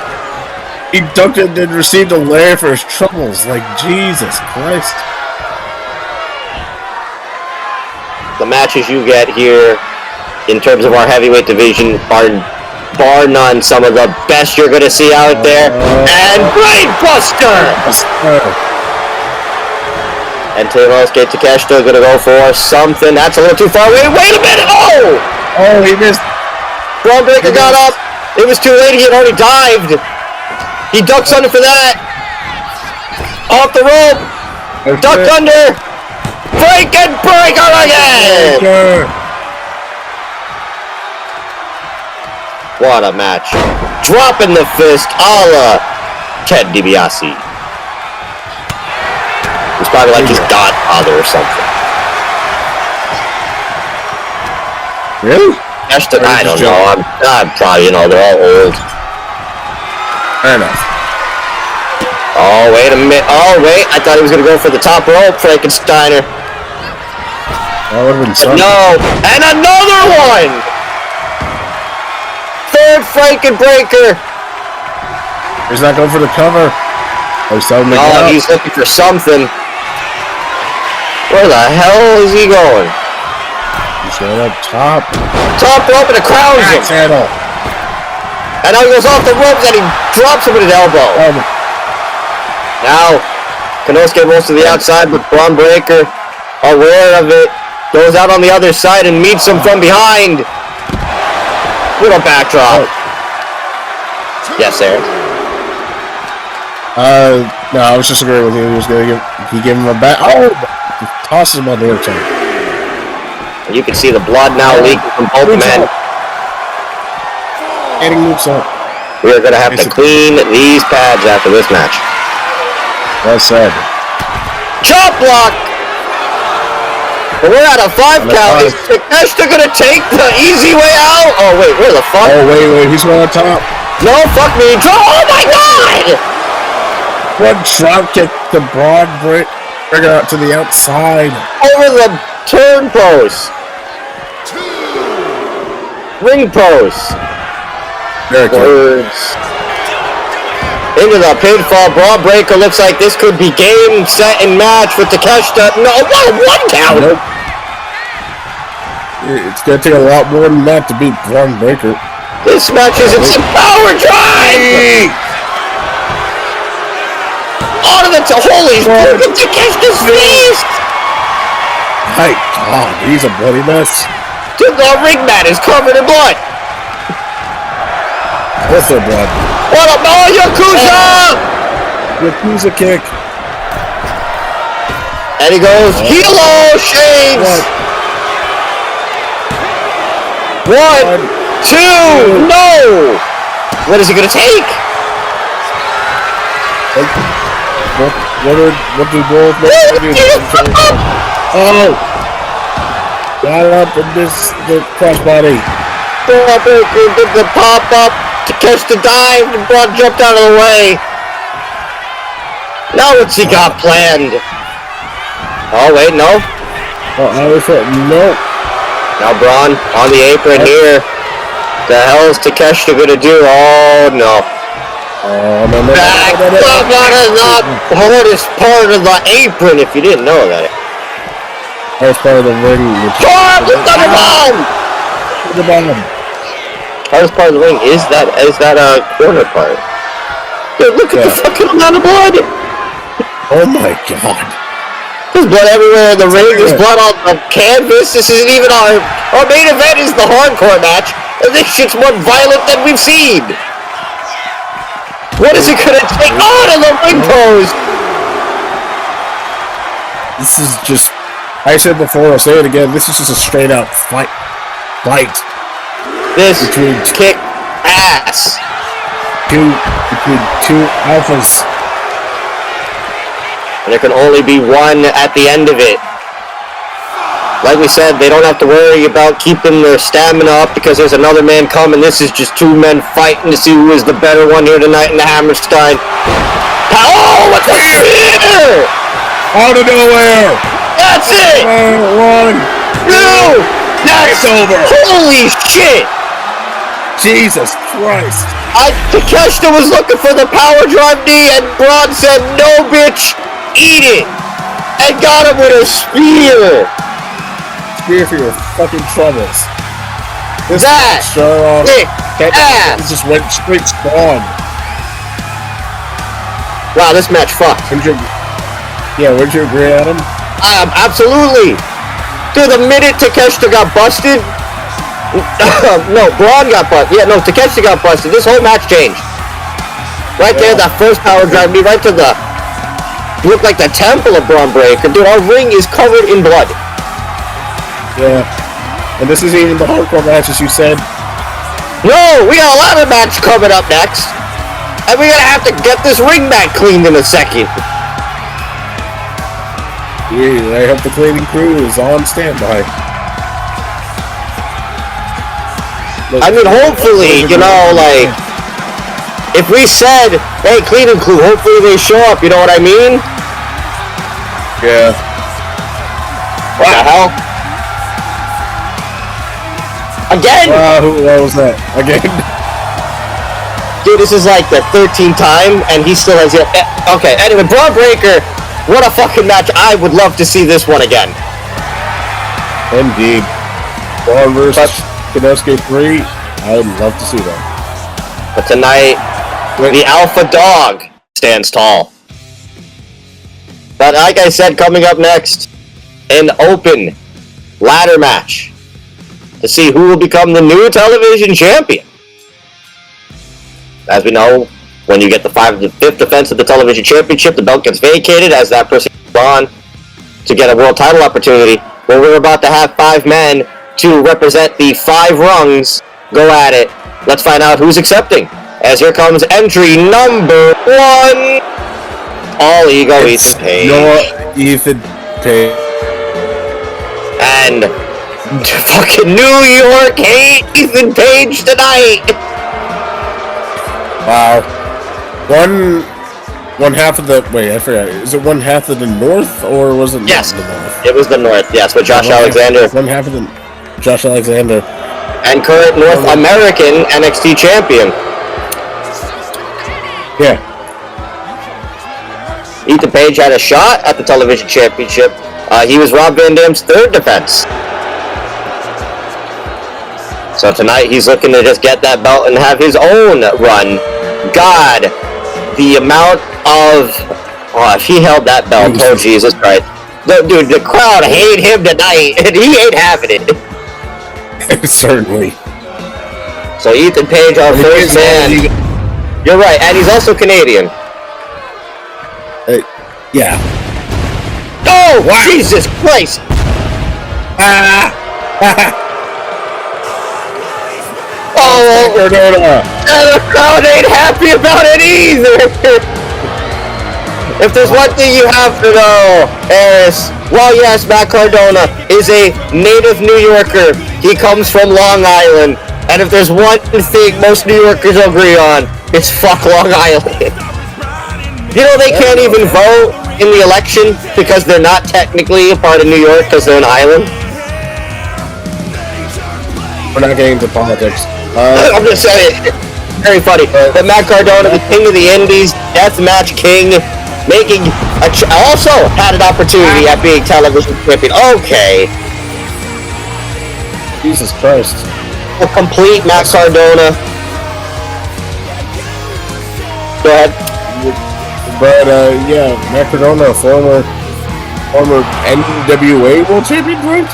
He ducked it and received a layer for his troubles. Like, Jesus Christ. The matches you get here, in terms of our heavyweight division, are bar none some of the best you're gonna see out there. And Brainbuster! And Takeosuke Takeshita gonna go for something. That's a little too far away. Wait a minute! Oh! Oh, he missed. Braun Breaker got up. It was too late. He had already dived. He ducks under for that. Off the rope. Ducked under. Breaker again! What a match. Dropping the fist a la Ted DiBiase. He's probably like his godfather or something. Really? I don't know. I'm probably, they're all old. Fair enough. Oh, wait a minute. Oh, wait. I thought he was going to go for the top rope, Frankensteiner. That would have been something. No. And another one! Third Frankenbreaker. He's not going for the cover. Oh, he's looking for something. Where the hell is he going? He's going up top. Top rope and it crowns him. Handle. And now he goes off the ropes and he drops him with his elbow. Now, Konosuke rolls to the outside, but Braun Breaker, aware of it, goes out on the other side and meets him from behind. With a backdrop. Yes, sir. No, I was just agreeing with you. He gave him a back. Oh! He tosses him on the other side. You can see the blood now leaking from both men. And he moves up. We are going to have to clean these pads after this match. Well said. Chop block! But we're at a 5 count. Is Takeshita going to take the easy way out? Oh, wait, where the fuck? Oh, wait, he's going on top. No, fuck me. Oh, my God! One drop kick to Braun Breaker out to the outside. Over the turn post. Ring post. Words. Into the pinfall. Braun Breaker looks like this could be game, set, and match with Takeshita. No, what a 1 count! Nope. It's going to take a lot more than that to beat Braun Breaker. This match is its power drive! Out of the holy shit! Takeshita's face! My God, he's a bloody mess. Dude, the ring mat is covered in blood. What's their blood? What a Yakuza! Yakuza kick. And he goes, Hilo Shades! 1, 2, no! What is he gonna take? What do both do? Oh! Got up and the crossbody. Braun Breaker did the pop up to catch the dive and Braun jumped out of the way. Now what's he got planned? Oh wait, no. No. Now Braun on the apron here. The hell is Takeshita gonna do? Oh no. Back up out of the hardest part of the apron if you didn't know that. Hardest part of the ring. The Thunder Bomb! The bottom. Hardest part of the ring is that a corner part. Dude, look at the fucking amount of blood! Oh my God. There's blood everywhere in the ring, there's blood on the canvas, this isn't even our main event is the hardcore match, and this shit's more violent than we've seen! What is it gonna take on in the ring pose? This is just, I said before, I'll say it again, this is just a straight out fight. This kick ass. Between two alphas. And there can only be one at the end of it. Like we said, they don't have to worry about keeping their stamina up because there's another man coming. This is just two men fighting to see who is the better one here tonight in the Hammerstein. Oh, what the spear! Out of nowhere! That's it! 1, 2! That's over! Holy shit! Jesus Christ! Takeshita was looking for the power drive knee, and Braun said, "No, bitch, eat it!" And got him with a spear. Spear for your fucking troubles. This That ass just went straight spawn. Wow, this match fucked. Would you agree, Adam? Absolutely. Dude, the minute Takeshita got busted, no, Braun got busted. Yeah, no, Takeshita got busted. This whole match changed. Right there, that first power drive me right to the looked like the temple of Braun Breaker. Dude, our ring is covered in blood. Yeah. And this is even the hardcore matches you said. No, we got a lot of matches coming up next. And we're gonna have to get this ring back cleaned in a second. Yeah, I hope the cleaning crew is on standby. I mean, hopefully, you know, like, if we said, hey, cleaning crew, hopefully they show up, you know what I mean? Yeah. What the hell? Again? What was that? Again? Dude, this is like the 13th time, and he still has it. Okay, anyway, Braun Breaker, what a fucking match. I would love to see this one again. Indeed. Braun versus Kenosuke 3, I would love to see that. But tonight, the Alpha Dog stands tall. But like I said, coming up next, an open ladder match to see who will become the new television champion. As we know, when you get the 5th defense of the television championship, the belt gets vacated as that person goes on to get a world title opportunity. Well, we're about to have 5 men to represent the 5 rungs go at it. Let's find out who's accepting. As here comes entry number 1. All ego, Ethan Page. Ethan Page. And fucking New York hate Ethan Page tonight. Wow. One half of the I forgot. Is it one half of the North or was it yes, the North? It was the North, yes, with Josh Alexander. One half of the Josh Alexander. And current North American NXT champion. Yeah. Ethan Page had a shot at the television championship. He was Rob Van Dam's 3rd defense. So tonight he's looking to just get that belt and have his own run. God, the amount of... Oh, if he held that belt, oh Jesus Christ. Dude, the crowd hate him tonight, and he ain't having it. Certainly. So Ethan Page, our first man. You're right, and he's also Canadian. Yeah. Oh, wow. Jesus Christ! Oh, and the crowd ain't happy about it either. If there's one thing you have to know, is, well, yes, Matt Cardona is a native New Yorker. He comes from Long Island. And if there's one thing most New Yorkers agree on, it's fuck Long Island. You know, they can't even vote in the election because they're not technically a part of New York because they're an island. We're not getting into politics. I'm just saying, very funny. But Matt Cardona, the king of the Indies, deathmatch king, also had an opportunity at being television champion. Okay. Jesus Christ. A complete Matt Cardona. Go ahead. But yeah, Matt Cardona, former NWA World Champion, right?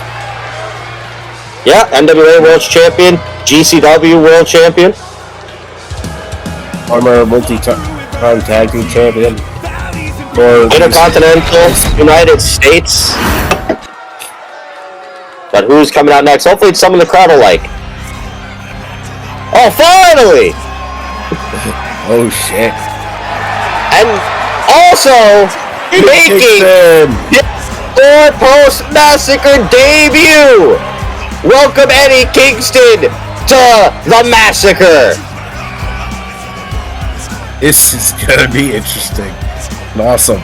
Yeah, NWA World Champion, GCW World Champion, former multi-time tag team champion, or Intercontinental, United States. But who's coming out next? Hopefully it's someone the crowd will like. Oh, finally! Oh shit. And also making 4-post Massacre debut. Welcome Eddie Kingston to the Massacre. This is gonna be interesting and awesome.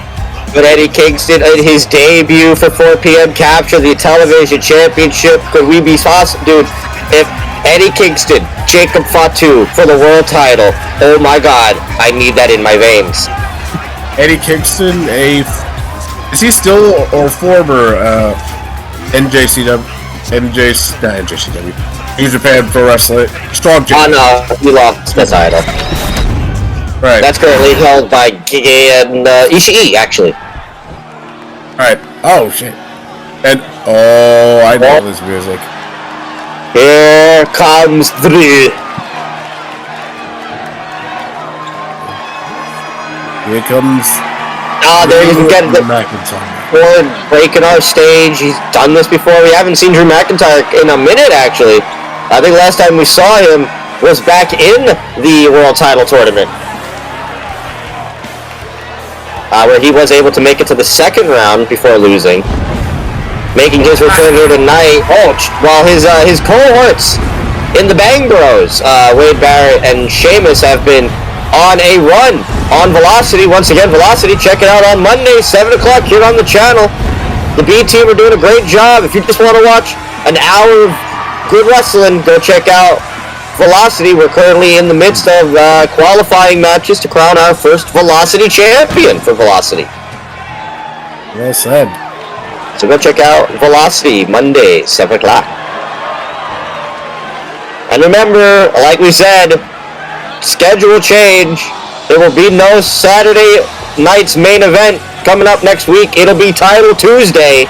But Eddie Kingston in his debut for 4 p.m. capture the television championship. Could we be possible, dude? If Eddie Kingston, Jacob Fatu for the world title, oh my God, I need that in my veins. Eddie Kingston, is he still or former NJCW? Not NJCW. New Japan Pro Wrestling. Strong Japan. Oh no, he lost the title. Right. That's currently held by Ishii, actually. Alright. Oh, shit. And, oh, I know this music. Here comes the... Here comes... there you get the board breaking our stage. He's done this before. We haven't seen Drew McIntyre in a minute, actually. I think last time we saw him was back in the World Title Tournament. Where he was able to make it to the second round before losing. Making his return here tonight. Oh, while his cohorts in the Bang Bros, Wade Barrett and Sheamus, have been on a run on Velocity. Once again, Velocity, check it out on Monday, 7 o'clock here on the channel. The B team are doing a great job. If you just want to watch an hour of good wrestling, go check out Velocity. We're currently in the midst of qualifying matches to crown our first Velocity champion for Velocity. Well said. So go check out Velocity Monday, 7 o'clock. And remember, like we said, schedule change. There will be no Saturday night's main event coming up next week. It'll be Title Tuesday.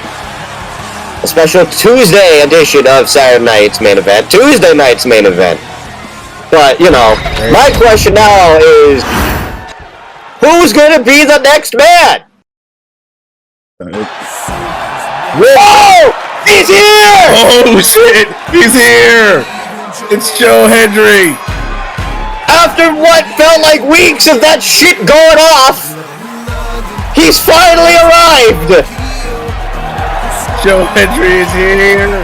A special Tuesday edition of Saturday night's main event. Tuesday night's main event. But, you know, my question now is, who's going to be the next man? Whoa! He's here! Oh, shit! He's here! It's Joe Hendry! After what felt like weeks of that shit going off, he's finally arrived! Joe Hendry is here!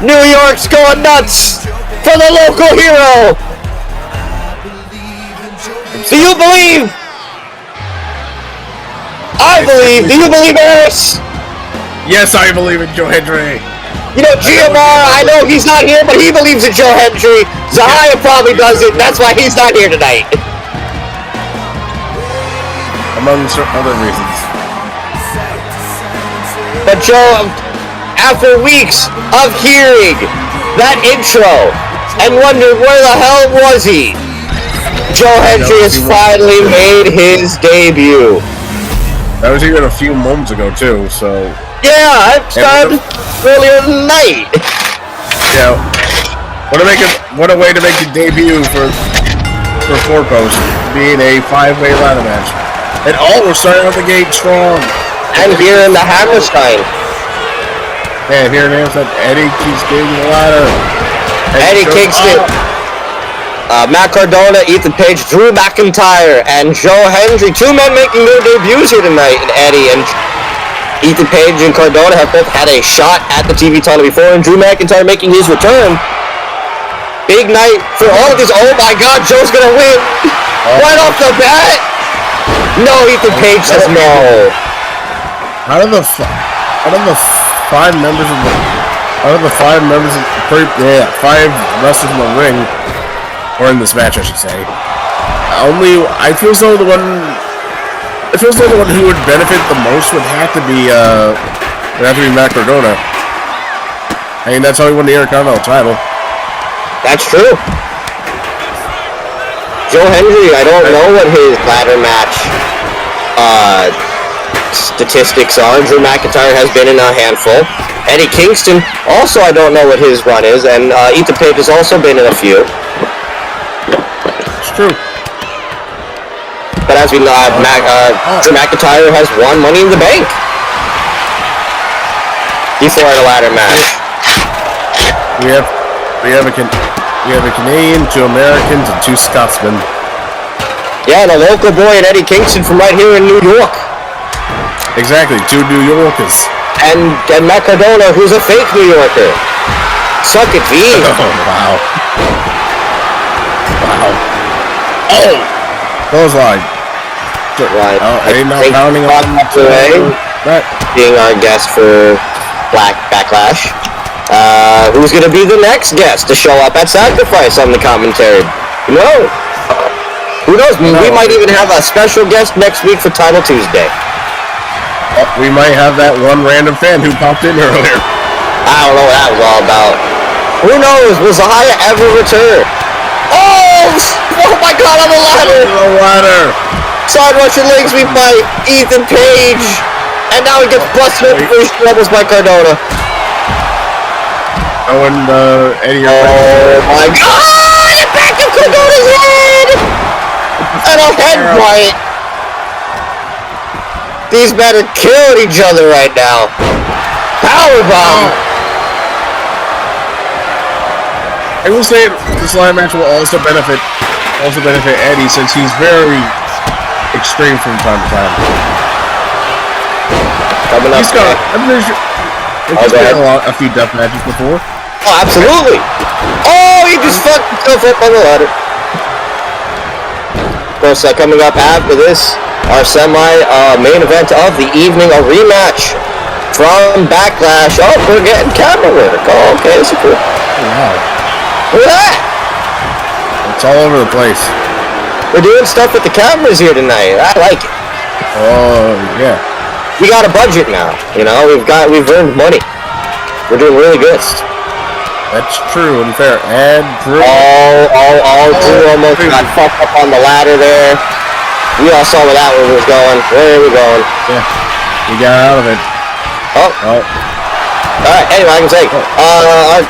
New York's going nuts for the local hero! Do you believe? I believe. Do you believe, Harris? Yes, I believe in Joe Hendry! You know, GMR, I know he's not here, but he believes in Joe Hendry. Zahaya probably doesn't, that's why he's not here tonight. Among other reasons. But Joe, after weeks of hearing that intro and wondering where the hell was he, Joe Hendry has finally made his debut. That was even a few moments ago, too, so... Yeah, I started earlier tonight. Yeah. What a way to make a debut for 4-post, being a 5-way ladder match. And we're starting out the gate strong. And here in the Hammerstein. Yeah, here in Hammerstein, Eddie keeps getting the ladder. Eddie Kingston, Matt Cardona, Ethan Page, Drew McIntyre, and Joe Hendry. 2 men making their debuts here tonight. And Eddie and Ethan Page and Cardona have both had a shot at the TV title before, and Drew McIntyre making his return. Big night for all of this. Oh my God, Joe's gonna win right off the bat. No, Ethan Page says no. Out of the 5 members of the 5 wrestlers in the ring, or in this match, I should say, I feel as though the one who would benefit the most would have to be Matt Cardona. I mean, that's how he won the Intercontinental title. That's true. Joe Hendry, I don't know what his ladder match statistics are. Drew McIntyre has been in a handful. Eddie Kingston, also I don't know what his run is, and Ethan Page has also been in a few. It's true. But as we know, Drew McIntyre has won Money in the Bank before in a ladder match. We have a Canadian, 2 Americans, and 2 Scotsmen. Yeah, and a local boy in Eddie Kingston from right here in New York. Exactly, 2 New Yorkers. And Matt Cardona, who's a fake New Yorker. Suck it, V. Oh, wow. Wow. Oh! Clothesline. Right. Ain't not pounding on being our guest for Backlash. Who's going to be the next guest to show up at Sacrifice on the commentary? You know? Who knows? We might even have a special guest next week for Title Tuesday. We might have that one random fan who popped in earlier. I don't know what that was all about. Who knows? Will Zahaya ever return? Oh my God, on the ladder! Side Russian leg sweep by Ethan Page. And now he gets busted up for his troubles by Cardona. Eddie. Oh my God! Back of Cardona's head! And a headbutt. These men are killing each other right now. Powerbomb. I will say this line match will also benefit Eddie since he's very extreme from time to time. Coming up. I'm pretty sure he's got a few death matches before. Oh, absolutely. Oh, he just fucked himself up on the ladder. Of course, coming up after this, our main event of the evening, a rematch from Backlash. Oh, we're getting camera work. Oh, okay, this is cool. Oh, wow. Look at that. It's all over the place. We're doing stuff with the cameras here tonight. I like it. Oh, yeah. We got a budget now. You know, we've earned money. We're doing really good. That's true and fair. And Drew. Drew almost got fucked up on the ladder there. We all saw where that one was going. Where are we going? Yeah. We got out of it. Oh. Alright, anyway, I can say,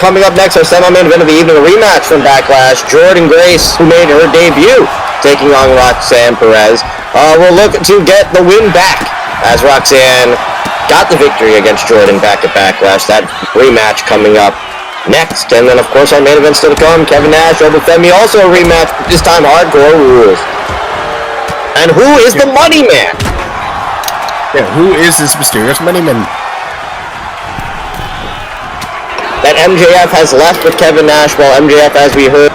coming up next, our semi-main event of the evening, a rematch from Backlash. Jordan Grace, who made her debut, taking on Roxanne Perez, will look to get the win back, as Roxanne got the victory against Jordan back at Backlash. That rematch coming up next. And then, of course, our main event still to come. Kevin Nash, Obafemi, also a rematch, but this time Hardcore Rules. And who is the money man? Yeah, who is this mysterious money man? That MJF has left with Kevin Nash, while MJF, as we heard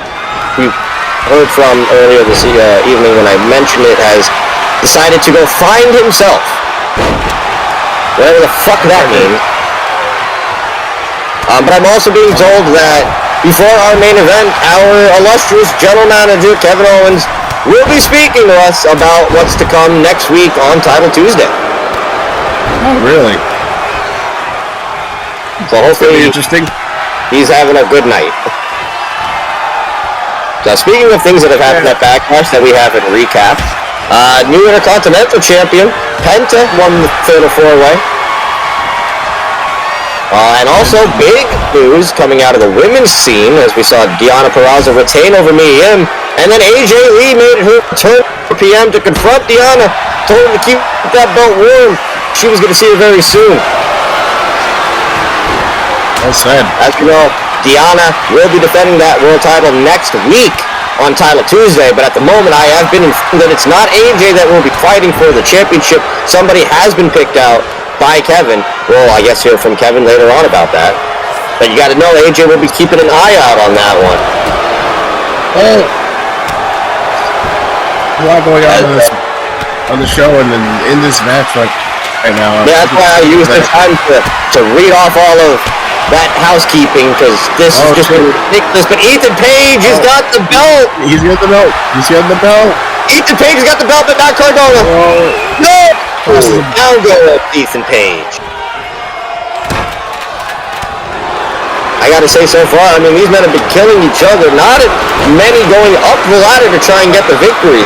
from earlier this evening when I mentioned it, has decided to go find himself. Whatever the fuck that means. But I'm also being told that before our main event, our illustrious general manager, Kevin Owens, will be speaking to us about what's to come next week on Title Tuesday. Oh, really? So hopefully interesting. He's having a good night. So speaking of things that have happened at Backlash that we haven't recapped, new Intercontinental Champion, Penta, won the Fatal 4-Way. And also big news coming out of the women's scene as we saw Deonna Purrazzo retain over Mia Yim, and then AJ Lee made her return for PM to confront Deonna, told her to keep that belt warm. She was going to see her very soon. Well said. As you know, Deonna will be defending that world title next week on Title Tuesday, but at the moment I have been informed that it's not AJ that will be fighting for the championship. Somebody has been picked out by Kevin. Well, I guess hear from Kevin later on about that. But you got to know AJ will be keeping an eye out on that one. Oh. A lot going on the show and then in this match right now. Yeah, that's why I used the time to read off all of that housekeeping, because this is just ridiculous. But Ethan Page has got the belt. He's got the belt. Ethan Page has got the belt, but not Cardona. No! Down go Ethan Page. I gotta say, so far, I mean, these men have been killing each other. Not many going up the ladder to try and get the victory.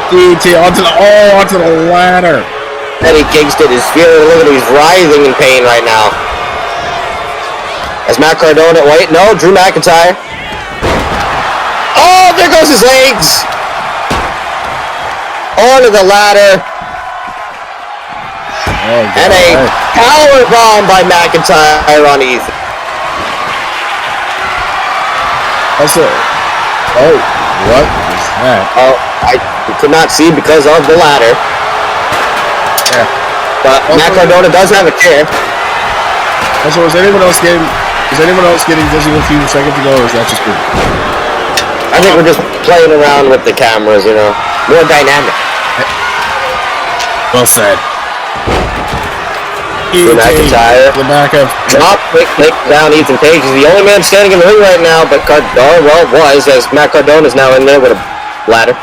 DT onto the ladder. Eddie Kingston is feeling, look at him, he's writhing in pain right now. As Matt Cardona, wait, no, Drew McIntyre. Oh, there goes his legs. Onto the ladder. Oh, and a power bomb by McIntyre on Ethan. Also, what? Alright. Oh, I could not see because of the ladder. Yeah. But Matt Cardona does have a chair. Also, is anyone else getting dizzy with a few seconds ago, or is that just me? I think we're just playing around with the cameras, you know. More dynamic. Well said. Drew McIntyre. The backup. Drop, quick, down Ethan Page. He's the only man standing in the ring right now, but Cardona, well, was, as Matt Cardona is now in there with a ladder.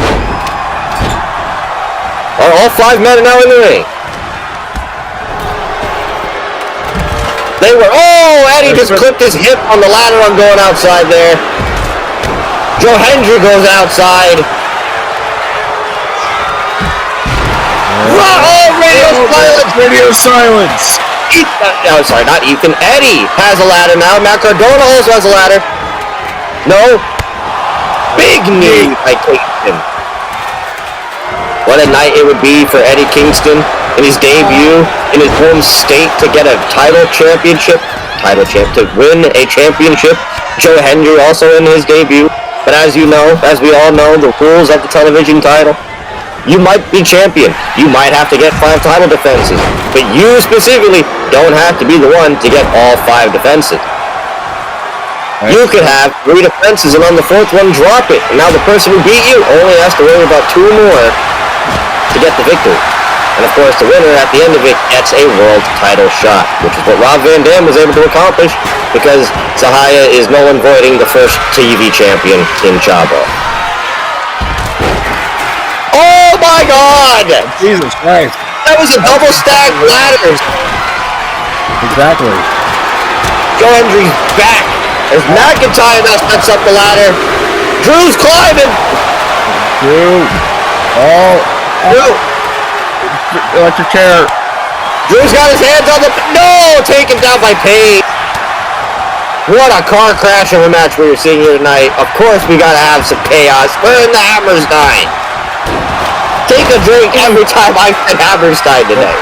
All 5 men are now in the ring. They were, Eddie just clipped his hip on the ladder on going outside there. Joe Hendry goes outside. Radio silence. No, sorry, not Ethan. Eddie has a ladder now. Matt Cardona also has a ladder. No. Big knee by Kingston. What a night it would be for Eddie Kingston in his debut in his home state to get a to win a championship. Joe Hendry also in his debut. But as you know, as we all know, the rules of the television title, you might be champion. You might have to get 5 title defenses. But you specifically don't have to be the one to get all 5 defenses. You could have 3 defenses and on the 4th one drop it. And now the person who beat you only has to worry about 2 more to get the victory. And of course the winner at the end of it gets a world title shot, which is what Rob Van Dam was able to accomplish because Sahaya is null and voiding the first TV champion in Chavo. Oh my God! Jesus Christ. That was a double stack ladders. Exactly. Joe Hendry's back as McIntyre now sets up the ladder. Drew's climbing. Drew. Drew. Electric chair. Drew's got his hands on the... No! Taken down by Page. What a car crash of a match we're seeing here tonight. Of course we gotta have some chaos. We're in the Hammerstein. Take a drink every time I said Hammerstein today.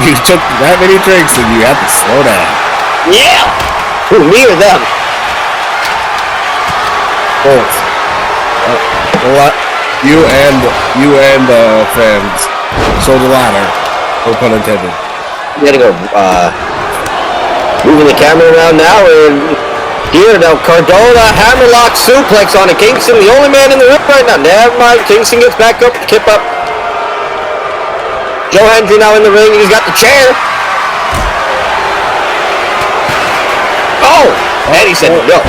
You took that many drinks and you have to slow down. Yeah! Who, me or them? Both. You and fans. So the latter. No pun intended. We gotta go, moving the camera around now, and here now, Cardona, hammerlock suplex on a Kingston, the only man in the ring right now. Never mind, Kingston gets back up, kip up. Joe Hendry now in the ring, and he's got the chair. Oh! And he said no.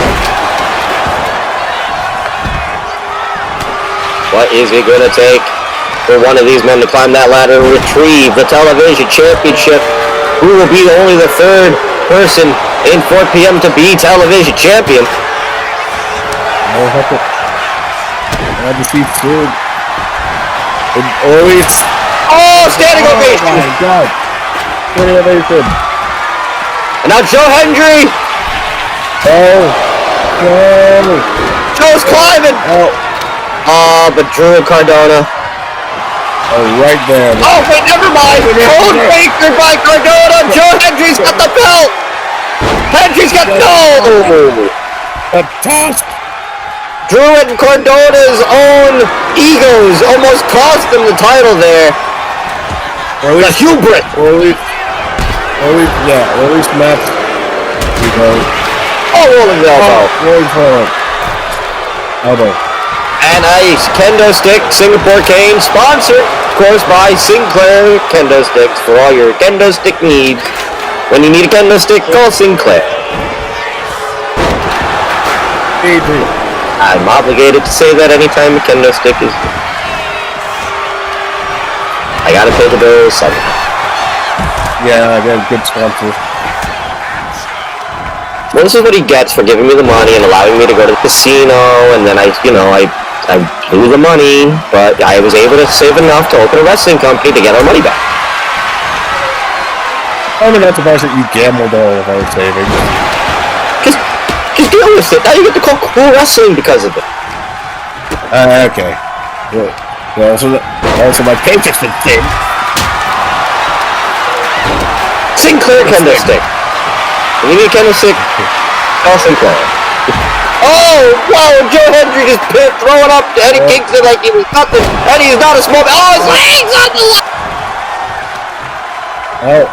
What is it gonna take for one of these men to climb that ladder and retrieve the television championship? Who will be only the 3rd person in 4 p.m. to be television champion? I'll have to see soon. Standing ovation! Oh my God! Standing ovation! And now Joe Hendry! Joe's climbing! But Drew Cardona. Right there. Oh, wait, never mind! Cold Baker by Cardona! Joe Hendry's got the belt! Hendry's got a toss! Drew and Cardona's own egos almost cost them the title there. Or at least, the hubris! Or at least Matt. Rolling the elbow. Rolling forward. Elbow. And a kendo stick, Singapore cane, sponsored, of course, by Sinclair Kendo Sticks for all your kendo stick needs. When you need a kendo stick, call Sinclair. I'm obligated to say that anytime a kendo stick is... I gotta pay the bills somehow. Yeah, I got a good sponsor. Well, this is what he gets for giving me the money and allowing me to go to the casino, and then I blew the money, but I was able to save enough to open a wrestling company to get our money back. I'm not surprised that you gambled all of our savings. Just deal with it. Now you get to call cool wrestling because of it. Okay. Well, also my paycheck's been thin. Sinclair Kendo Stick. When you need a kendo stick, call Sinclair. Oh, wow, Joe Hendry just throwing up Eddie Kingston like he was nothing. Eddie's not a small... Oh, his legs on the line! Oh,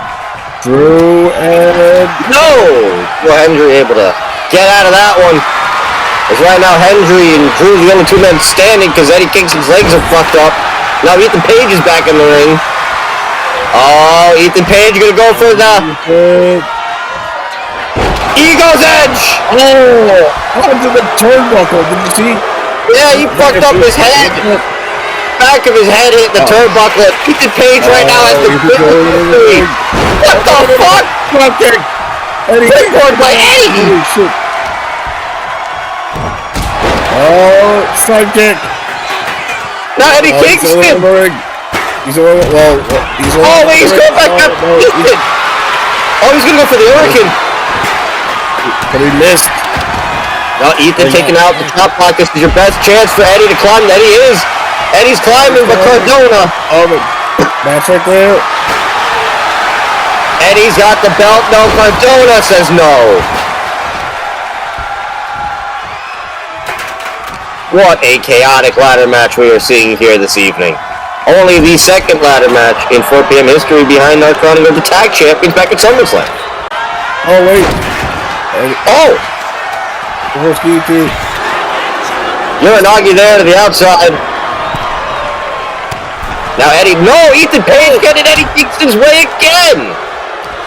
Drew and... No! Joe Hendry able to get out of that one. As right now, Hendry and Drew the only two men standing because Eddie Kingston's legs are fucked up. Now Ethan Page is back in the ring. Oh, Ethan Page gonna go for the... Ego's Edge! Oh, onto the turnbuckle, did you see? Yeah, he fucked up his head. Back of his head hit the turnbuckle. Ethan Page right now has the victory. What the fuck? Drop kick. Ripcord by Eddie! Holy shit. Oh, side kick. Now Eddie Kingston! He's going back up! Oh, he's gonna go for the Hurricane! But he missed. Now Ethan taking out the top block. This is your best chance for Eddie to climb. Eddie's climbing, but Cardona. Oh, match right there. Eddie's got the belt. No, Cardona says no. What a chaotic ladder match we are seeing here this evening. Only the second ladder match in 4 p.m. history behind our crowning of the tag champions back at SummerSlam. Oh, wait. Oh! Uranagi there to the outside. Now Eddie, no! Ethan Page getting Eddie Kingston's way again!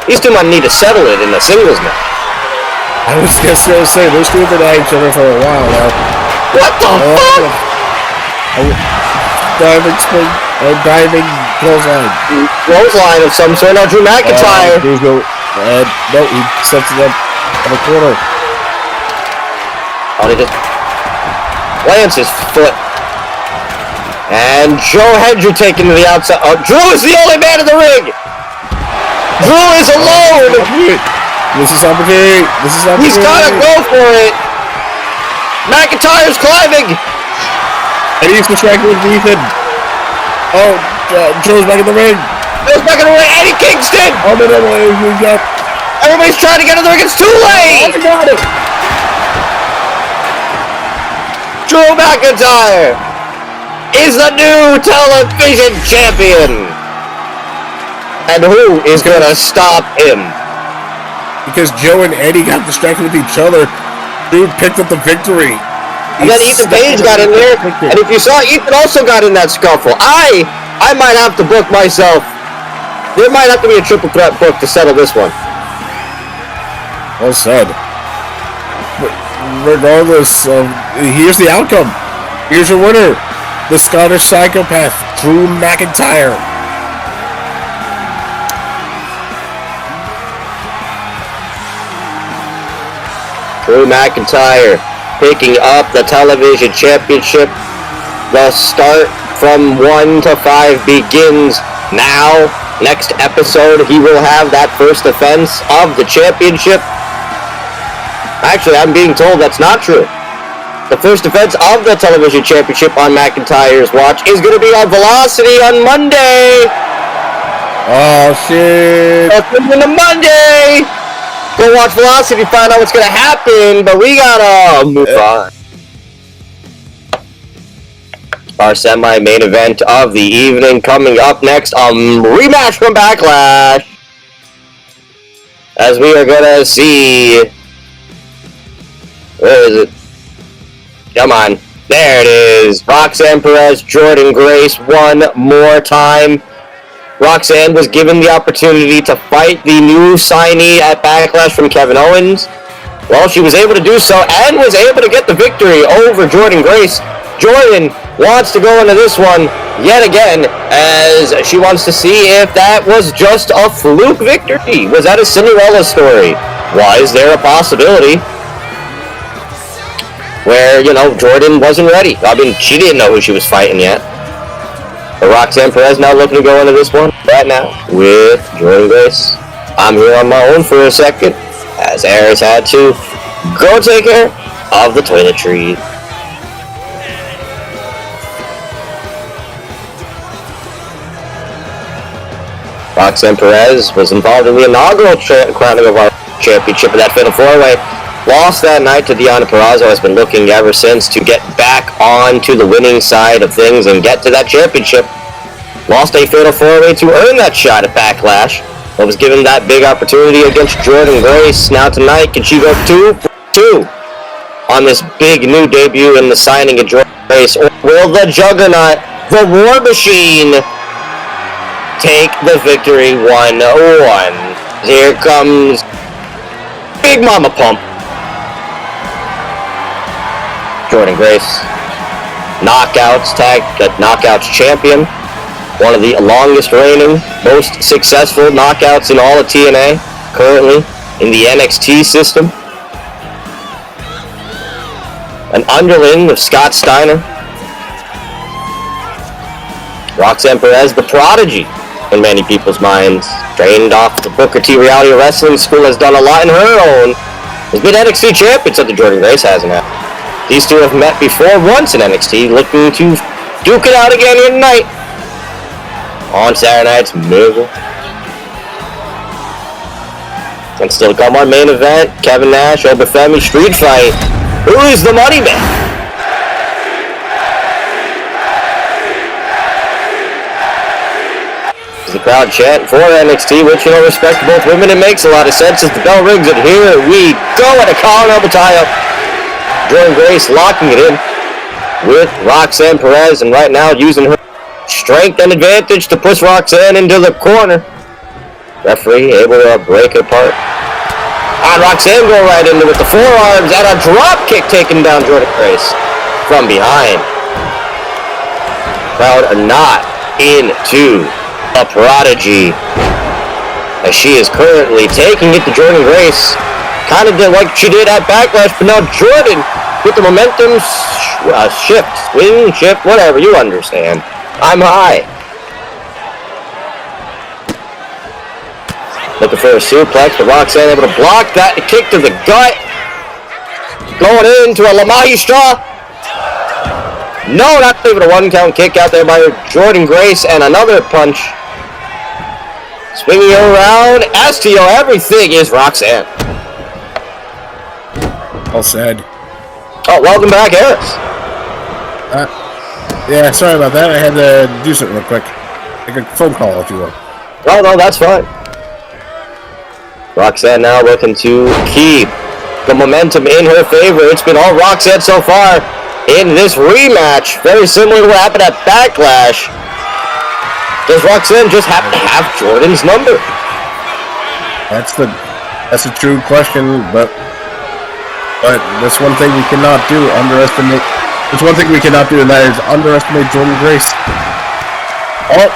These two might need to settle it in the singles match. I was just gonna say, those two have been at each other for a while now. What the fuck? Diving clothesline. Clothesline of some sort. Now Drew McIntyre. No, he sets it up on the corner. Oh, he just plants his foot. And Joe Hendry taking to the outside. Oh, Drew is the only man in the ring. Drew is alone. This is opportunity. He's gotta go for it. McIntyre's climbing. And he's distracted with Ethan. Oh, Joe's back in the ring. Eddie Kingston. Oh, no, we got... Everybody's trying to get in the ring. It's too late. I got it. Drew McIntyre is the new television champion. And who is gonna stop him? Because Joe and Eddie got distracted with each other. Drew picked up the victory. And then Ethan Page got in there. And if you saw, Ethan also got in that scuffle. I might have to book myself. There might have to be a triple threat book to settle this one. Well said. But regardless of... Here's the outcome. Here's your winner. The Scottish Psychopath, Drew McIntyre. Drew McIntyre picking up the television championship. The start from 1 to 5 begins now. Next episode, he will have that first offense of the championship. Actually, I'm being told that's not true. The first offense of the television championship on McIntyre's watch is going to be on Velocity on Monday. Oh, shit. Welcome to Monday. Go watch Velocity, find out what's going to happen, but we gotta move on. Our semi-main event of the evening coming up next, rematch from Backlash. As we are gonna see... Where is it? Come on. There it is. Roxanne Perez, Jordynne Grace one more time. Roxanne was given the opportunity to fight the new signee at Backlash from Kevin Owens. Well, she was able to do so and was able to get the victory over Jordynne Grace. Jordynne wants to go into this one yet again as she wants to see if that was just a fluke victory. Was that a Cinderella story? Was there a possibility where, Jordynne wasn't ready? I mean, she didn't know who she was fighting yet. But Roxanne Perez now looking to go into this one right now with Jordynne Grace. I'm here on my own for a second as Aris had to go take care of the toiletries. Roxanne Perez was involved in the inaugural crowning of our championship in that Fatal 4-Way. lost that night to Deonna Purrazzo, has been looking ever since to get back onto the winning side of things and get to that championship. Lost a fatal 4-way to earn that shot at Backlash, but was given that big opportunity against Jordynne Grace. Now tonight, can she go 2-2 on this big new debut in the signing of Jordynne Grace? Or will the Juggernaut, the War Machine, take the victory 1-1? Here comes Big Mama Pump. Jordynne Grace, knockouts champion. One of the longest reigning, most successful knockouts in all of TNA, currently in the NXT system. An underling of Scott Steiner. Roxanne Perez, the prodigy in many people's minds. Trained off the Booker T Reality Wrestling School, has done a lot in her own. Has been NXT champion, something Jordynne Grace hasn't had. These two have met before once in NXT, looking to duke it out again here tonight. On Saturday night's Miracle. And still to come on main event, Kevin Nash, Obafemi street fight. Who is the money man? As the crowd chant for NXT, which, respect to both women, it makes a lot of sense as the bell rings, and here we go at a collar elbow tie-up. Jordynne Grace locking it in with Roxanne Perez, and right now using her strength and advantage to push Roxanne into the corner. Referee able to break it apart. And Roxanne go right into with the forearms and a drop kick taking down Jordynne Grace from behind. Crowd are not into a prodigy, as she is currently taking it to Jordynne Grace. Kind of did like she did at Backlash, but now Jordynne with the momentum shift, swing, shift, whatever, you understand. I'm high. Looking for a suplex, but Roxanne able to block that. A kick to the gut. Going into a La Magistra. No, not able to one-count kick out there by Jordynne Grace, and another punch. Swinging around. STO, everything is Roxanne. All said. Oh, welcome back, Harris. Yeah, sorry about that. I had to do something real quick. Like a phone call, if you will. Oh, no, that's fine. Roxanne now looking to keep the momentum in her favor. It's been all Roxanne so far in this rematch. Very similar to what happened at Backlash. Does Roxanne just happen to have Jordynne's number? That's a true question, but that's one thing we cannot do. Underestimate. There's one thing we cannot do, and that is underestimate Jordynne Grace. Oh,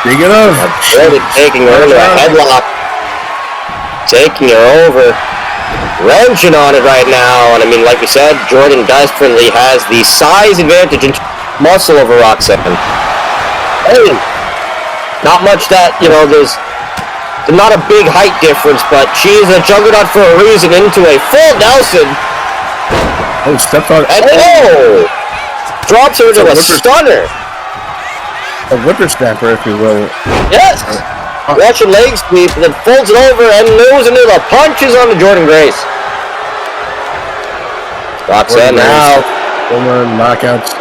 digging up. Jordynne taking her into a headlock. Taking her over. Wrenching on it right now. And I mean, like we said, Jordynne desperately has the size advantage and muscle over Roxanne. Hey, not much that, there's not a big height difference, but she's a juggernaut for a reason into a full Nelson. Oh, stepped on. And drops her to a stunner. A whippersnapper, if you will. Yes. Watch your leg sweep, and then folds it over and moves into the punches on the Jordynne Grace. Roxanne now. Former knockouts.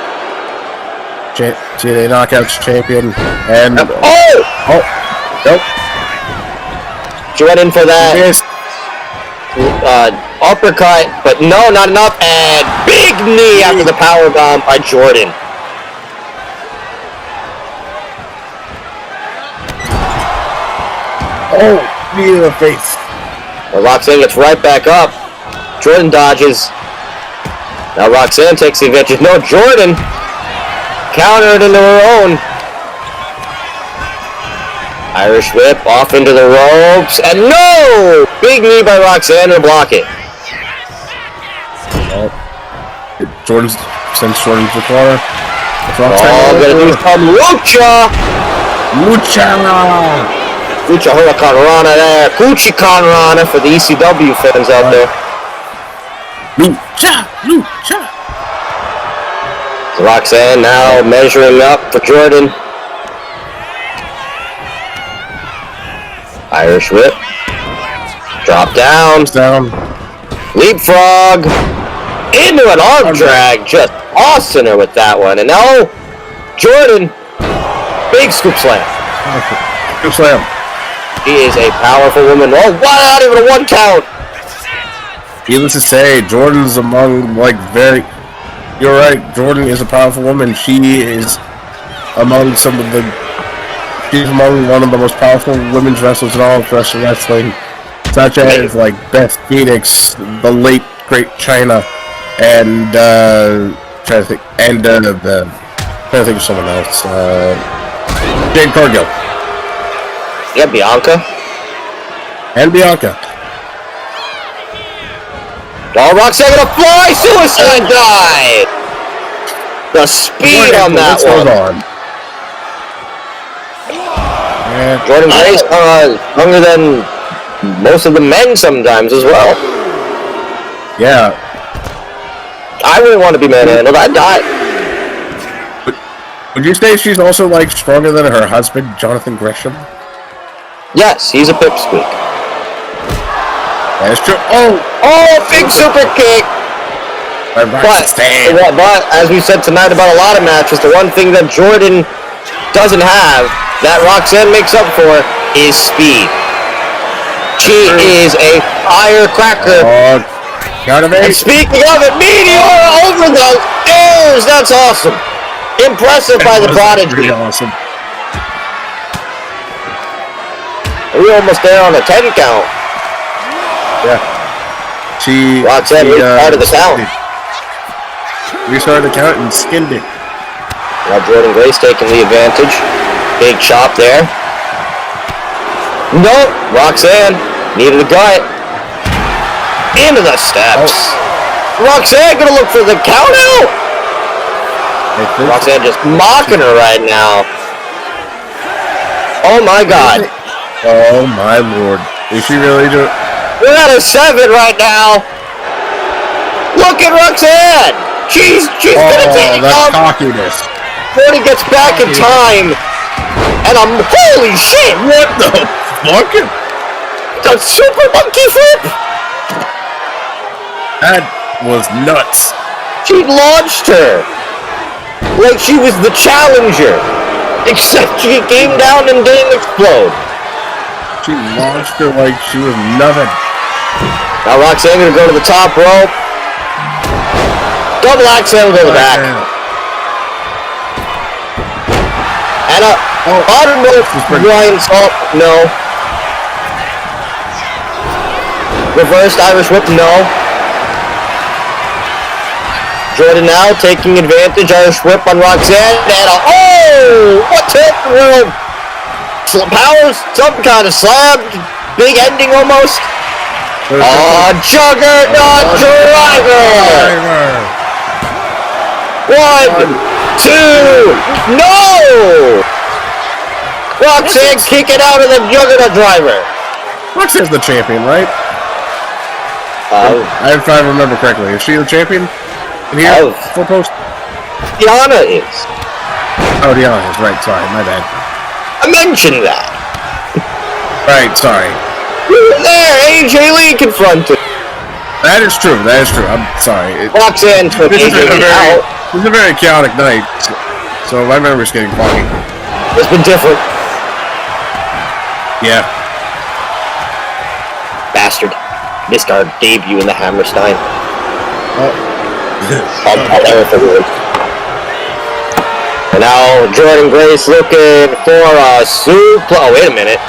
TNA knockouts champion. And. Nope. She went in for that. Yes. Uppercut, but no, not enough, and big knee after the powerbomb by Jordynne. Oh, knee to the face. Well, Roxanne gets right back up. Jordynne dodges. Now Roxanne takes the advantage. No, Jordynne countered into her own. Irish whip off into the ropes, and no! Big knee by Roxanne to block it. Jordynne's the corner. Gonna do some lucha! Lucha Huracan Rana there. Kuchikan Rana for the ECW fans out there. Lucha! Roxanne now measuring up for Jordynne. Irish whip. Drop down. Leapfrog into an arm drag, just tossing her with that one. And now Jordan, big scoop slam. Scoop slam. She is a powerful woman. Oh, wow, not even a 1 count. Needless to say, Jordan's among, like, very... You're right, Jordan is a powerful woman. She is among some of the... She's among one of the most powerful women's wrestlers in all of professional wrestling. Such as, like, Beth Phoenix, the late, great Chyna, and, trying to think of someone else. Jade Cargill. Yeah, Bianca. And Bianca. Oh, Roxanne gonna fly! Suicide dive! The speed on that one. Jordan Grace, younger than most of the men sometimes as well. Yeah. I wouldn't want to be manhandled. I'd die. Would you say she's also, like, stronger than her husband, Jonathan Gresham? Yes, he's a pipsqueak. That's true. Oh, big super kick! But as we said tonight about a lot of matches, the one thing that Jordan doesn't have, that Roxanne makes up for, is speed. She is a firecracker. And speaking of it, Meteor over the stairs! That's awesome! Impressive by the Prodigy. Awesome. We're almost there on a 10 count. Yeah. Roxanne restarted the count. Restarted the count and skinned it. Now Jordan Grace taking the advantage. Big chop there. Nope. Roxanne needed a gut. Into the steps. Roxanne gonna look for the count out. Roxanne just mocking her right now. Oh my God. Oh my Lord. Is she really doing? We're at a 7 right now. Look at Roxanne. She's gonna take that's cockiness. Jordan gets back in time. And holy shit. What the fuck? The super monkey flip. That was nuts. She launched her like she was the challenger, except she came down and didn't explode. She launched her like she was nothing. Now Roxanne gonna go to the top rope. Double axe handle to the back. And a bottom rope Ryan Salt, no. Reversed Irish whip, no. Jordan now taking advantage, Irish whip on Roxanne, and what hit the world? Powers, some kind of slam, big ending almost. Juggernaut driver! 1, 2, no! Roxanne kicking out of the Juggernaut driver. Roxanne's the champion, right? If I remember correctly, is she the champion? In here? Full post? Diana is. Oh, Diana is, right, sorry, my bad. I mentioned that. Right, sorry. You were there, AJ Lee confronted. That is true, I'm sorry. Roxanne took AJ Lee out. This is a very chaotic night, so my memory's getting foggy. It's been different. Yeah. Bastard. Missed our debut in the Hammerstein. And now Jordan Grace looking for a super. Oh, wait a minute.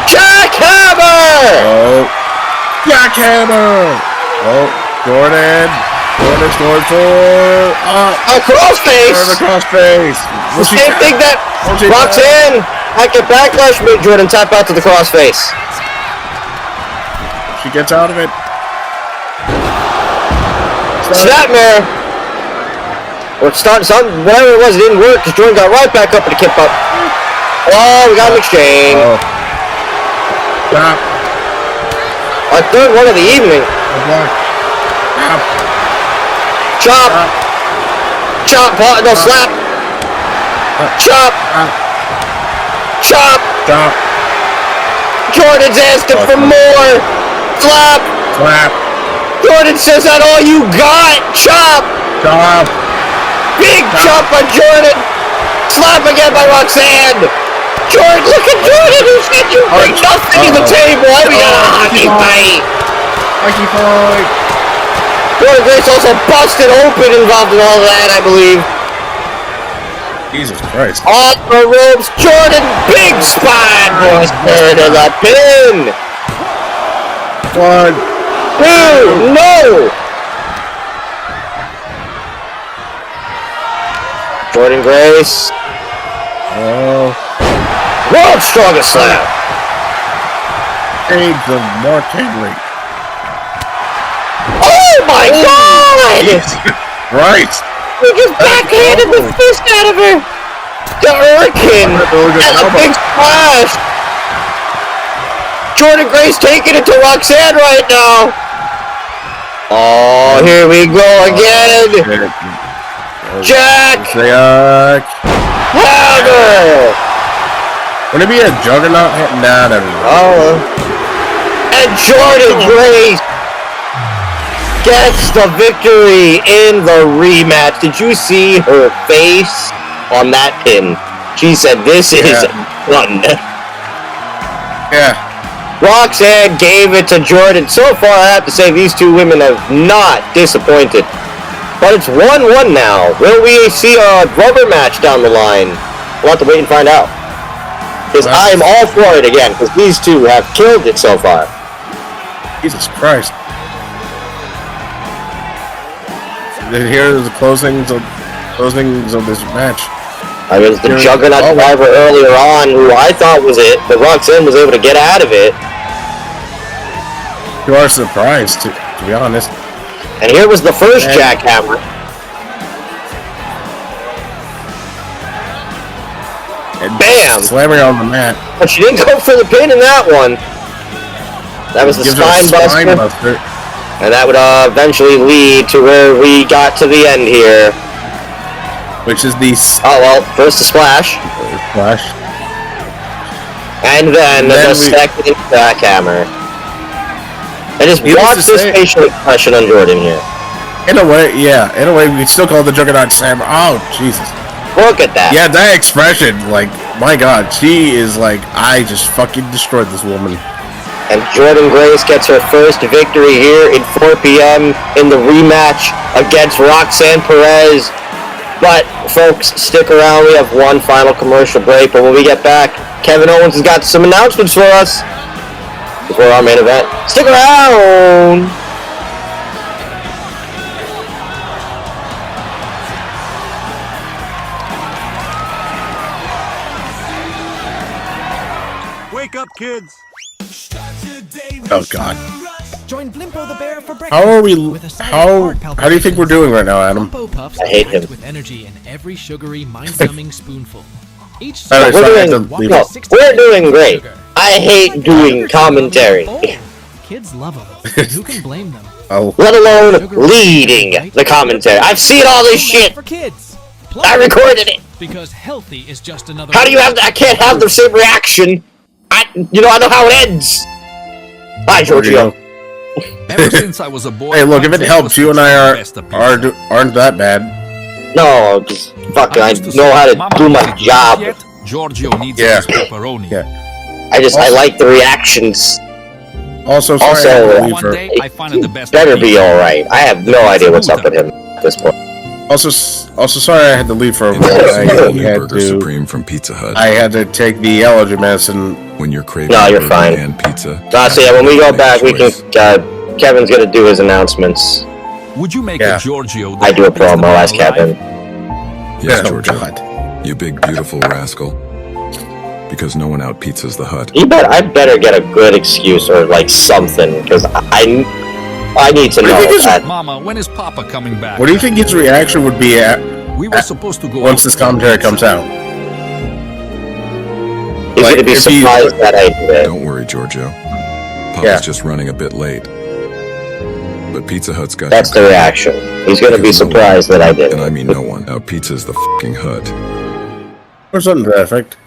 Jackhammer! Jackhammer! Jordan's going for a crossface! The crossface! The same thing that Roxanne at the Backlash made Jordan tap out to the crossface. She gets out of it. Snapmare! Or whatever it was, it didn't work because Jordan got right back up and kept up. Oh, we got an exchange. Stop. Our third one of the evening. Chop. Chop. No, slap. Chop. Chop. Chop. Jordan's asking for more. slap! Slap. Jordan says that all you got! Chop! Chop. Big chop by Jordan! Slap again by Roxanne! Jordan, look at Jordan! Who said you bring nothing to the table? We got a hockey fight! Hockey fight. Jordan Grace also busted open involved in all that, I believe. Jesus Christ. On the ropes, Jordan, big spot! Boys, to the pin! 1, 2, no! Jordan Grace. Oh. World's strongest slam! Shades of Mark Henry. Oh my God! Right. He just backhanded the fist out of her! The Hurricane! And a big splash! Jordan Grace taking it to Roxanne right now! Oh, here we go again! Jack! Hammer! Would it be a juggernaut? Nah, never mind. Oh. And Jordan Grace gets the victory in the rematch. Did you see her face on that pin? She said, "This is done." Yeah. Roxanne gave it to Jordan. So far, I have to say, these two women have not disappointed. But it's 1-1 now. Will we see a rubber match down the line? We'll have to wait and find out. Because I'm all for it again, because these two have killed it so far. Jesus Christ. Here are the closings of this match. I mean, the Juggernaut driver earlier on, who I thought was it, but Roxanne was able to get out of it. You are surprised, to be honest. And here was the first jackhammer. And bam! Slamming on the mat. But she didn't go for the pin in that one. That was the spine buster. And that would eventually lead to where we got to the end here. Which is the... Oh, well, first the splash. Splash. And then the second jackhammer. And just watch this facial expression on Jordan here. In a way, yeah. In a way, we still call the Juggernaut Sam. Oh, Jesus. Look at that. Yeah, that expression, like, my God, she is like, I just fucking destroyed this woman. And Jordan Grace gets her first victory here in 4 p.m. in the rematch against Roxanne Perez. But, folks, stick around. We have one final commercial break. But when we get back, Kevin Owens has got some announcements for us before our main event. Stick around! Wake up, kids! Oh, God. Join Blimpo the Bear for breakfast. How are we... How do you think we're doing right now, Adam? I hate him. With energy in every sugary, mind-numbing spoonful. Each we're doing great. I hate doing commentary. Kids love them. Who can blame them? Let alone leading the commentary. I've seen all this shit. For kids. I recorded it. Because healthy is just another. How do you have that? I can't have the same reaction. I know how it ends. Bye, Giorgio. Ever since I was a boy. Hey, look, if it helps, you and I aren't that bad. No, just fucking. I know how to do my job. Giorgio needs his pepperoni. Yeah. I like the reactions. Also, one day I find it the best. Better be all right. I have no idea what's up with him at this point. Also, sorry I had to leave for a moment. Supreme from Pizza Hut. I had to take the allergy medicine. When you're craving you're fine. And pizza. So yeah, when we go back, we can. Kevin's gonna do his announcements. Would you make a Giorgio? I do a promo. Ask Kevin. Yes, Giorgio. You big beautiful rascal. Because no one out pizzas the Hut. I better get a good excuse or like something, because I need to know that. Mama, when is Papa coming back? What do you think his reaction would be we were supposed to go once this commentary comes out? He's going to be surprised that I did it. Don't worry, Giorgio. Papa's just running a bit late. But Pizza Hut's got. That's the reaction. He's going to be surprised that I did it. And I mean no one. Out pizzas the fucking Hut. Or something to that effect.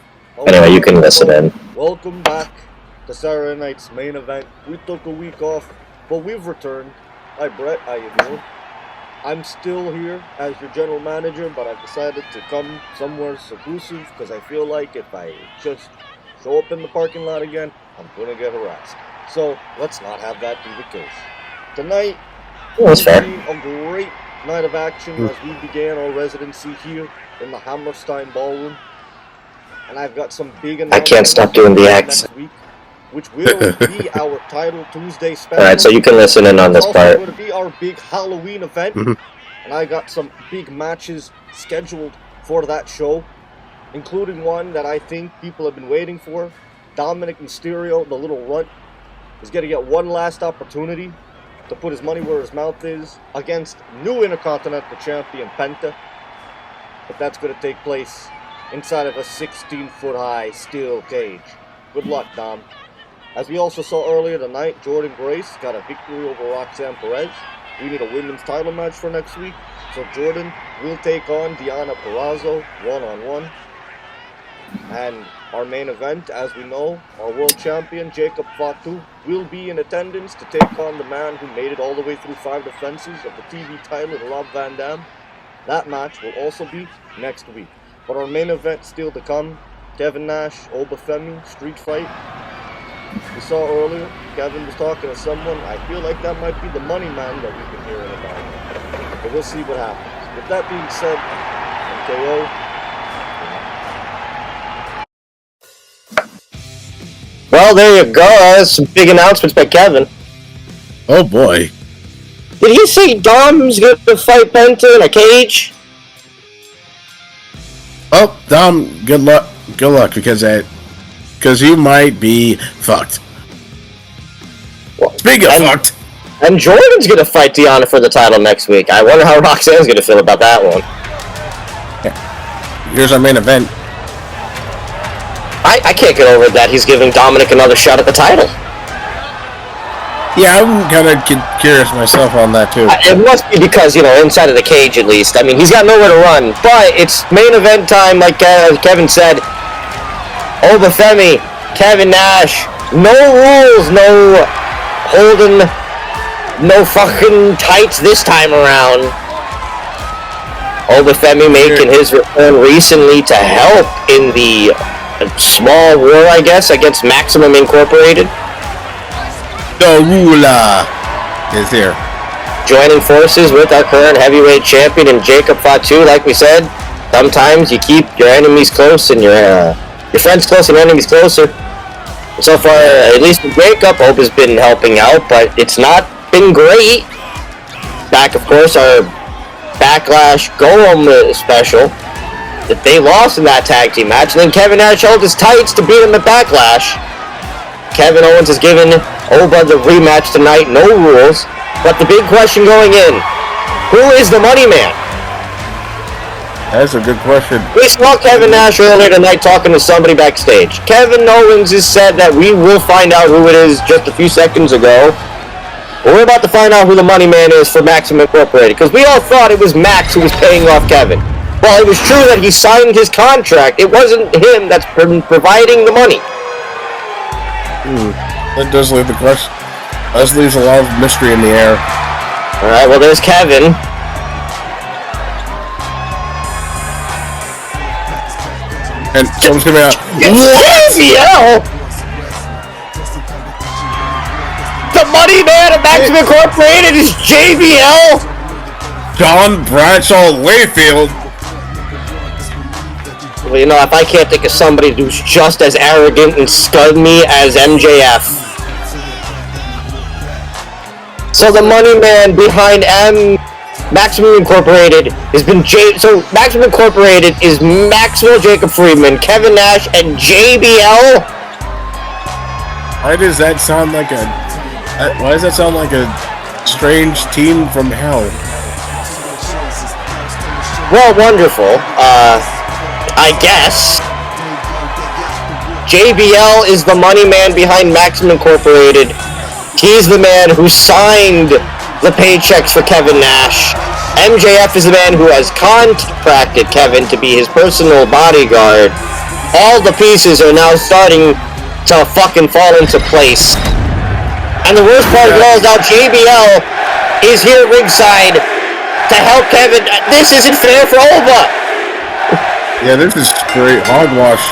Anyway, you can listen in. Welcome back to Saturday night's main event. We took a week off, but we've returned. Hi Brett, how you doing? I'm still here as your general manager, but I've decided to come somewhere seclusive because I feel like if I just show up in the parking lot again, I'm going to get harassed. So let's not have that be the case. Tonight will be a great night of action as we began our residency here in the Hammerstein Ballroom. And I've got some big announcements. I can't stop doing the X. Next week, which will be our Title Tuesday special. Alright, so you can listen in on this part. It's also going to be our big Halloween event. And I got some big matches scheduled for that show, including one that I think people have been waiting for. Dominic Mysterio, the little runt, is going to get one last opportunity to put his money where his mouth is against new Intercontinental Champion Penta. But that's going to take place inside of a 16-foot high steel cage. Good luck, Dom. As we also saw earlier tonight, Jordan Grace got a victory over Roxanne Perez. We need a women's title match for next week, so Jordan will take on Diana Purrazzo one-on-one. And our main event, as we know, our world champion Jacob Fatu will be in attendance to take on the man who made it all the way through 5 defenses of the TV title, Rob Van Dam. That match will also be next week. But our main event still to come, Kevin Nash, Obafemi, street fight. We saw earlier, Kevin was talking to someone. I feel like that might be the money man that we've been hearing about. But we'll see what happens. With that being said, MKO. Well, there you go. That's some big announcements by Kevin. Oh boy. Did he say Dom's going to fight Penta in a cage? Oh, Dom, good luck, because you might be fucked. Well, speaking of fucked, and Jordan's gonna fight Deanna for the title next week. I wonder how Roxanne's gonna feel about that one. Here's our main event. I can't get over that he's giving Dominic another shot at the title. Yeah, I'm kind of curious myself on that too. It must be because, inside of the cage at least. I mean, he's got nowhere to run. But it's main event time, like Kevin said. Obafemi, Kevin Nash, no rules, no holding, no fucking tights this time around. Obafemi making his return recently to help in the small war, I guess, against Maximum Incorporated. The ruler is here. Joining forces with our current heavyweight champion and Jacob Fatu. Like we said, sometimes you keep your enemies close and your friends close and enemies closer. So far, at least with Jacob, Hope has been helping out, but it's not been great. Back, of course, our Backlash Go-Home special that they lost in that tag team match, and then Kevin Nash held his tights to beat him at Backlash. Kevin Owens has given Oba the rematch tonight, no rules. But the big question going in, who is the money man? That's a good question. We saw Kevin Nash earlier tonight talking to somebody backstage. Kevin Owens has said that we will find out who it is just a few seconds ago. We're about to find out who the money man is for Maximum Incorporated, because we all thought it was Max who was paying off Kevin. Well, it was true that he signed his contract. It wasn't him that's providing the money. That does leave the question. That leaves a lot of mystery in the air. Alright, well, there's Kevin. And someone's coming out. JBL! The money man of Maximum Incorporated is JBL! John Bradshaw Layfield. Well, if I can't think of somebody who's just as arrogant and scummy as MJF. So the money man behind Maximum Incorporated has been So Maximum Incorporated is Maxwell Jacob Friedman, Kevin Nash, and JBL. Why does that sound like a strange team from hell? Well, wonderful. I guess. JBL is the money man behind Maximum Incorporated. He's the man who signed the paychecks for Kevin Nash. MJF is the man who has contracted Kevin to be his personal bodyguard. All the pieces are now starting to fucking fall into place. And the worst part of it all is now JBL is here ringside to help Kevin. This isn't fair for Oba. Yeah, this is straight hogwash.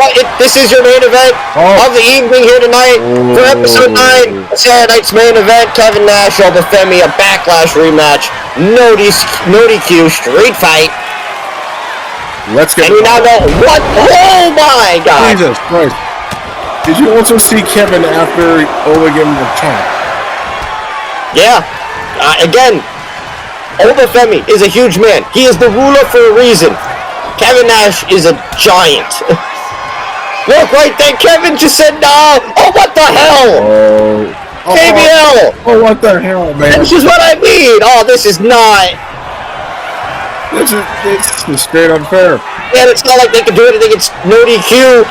Well, this is your main event of the evening here tonight for episode 9. Saturday night's main event. Kevin Nash, Obafemi, a Backlash rematch. No DQ, straight fight. Let's get. And we now know what. Oh my God! Jesus Christ! Did you also see Kevin after Oba gave him the chop? Yeah. Again, Obafemi is a huge man. He is the ruler for a reason. Kevin Nash is a giant. Look right there, Kevin just said no. Oh, what the hell? JBL. Oh, what the hell, man? This is what I mean. Oh, this is not. This is straight unfair. Yeah, it's not like they can do anything. It's no DQ.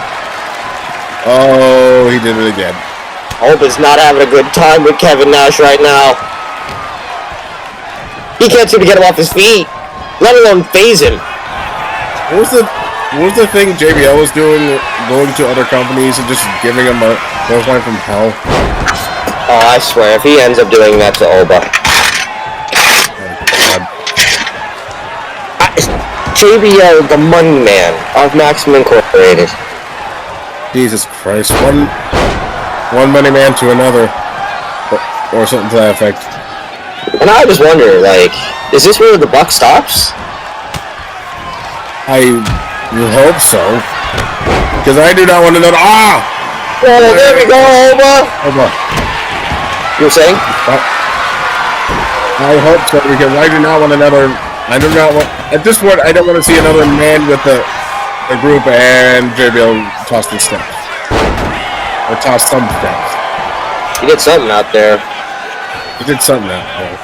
Oh, he did it again. Oba's not having a good time with Kevin Nash right now. He can't seem to get him off his feet, let alone phase him. What was the thing JBL was doing, going to other companies and just giving them a clothesline from hell? Oh, I swear, if he ends up doing that to Oba. JBL, the money man of Maximum Incorporated. Jesus Christ, one money man to another, or something to that effect. And I just wonder, like, is this where the buck stops? I hope so, because I do not want to know. Oh, there we go, Oba. You were saying? I hope so, because I do not want another. I do not want. At this point, I don't want to see another man with the group and JBL toss the steps. Or toss some steps. He did something out there. He did something out there.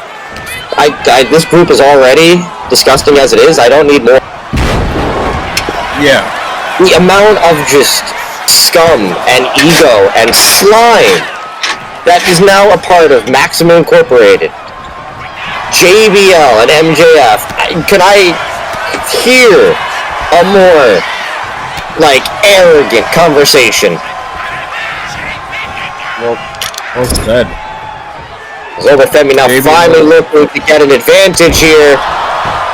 This group is already disgusting as it is. I don't need more. Yeah. The amount of just scum and ego and slime that is now a part of Maximum Incorporated. JBL and MJF. Can I hear a more, like, arrogant conversation? Well said. Obafemi now finally looking to get an advantage here.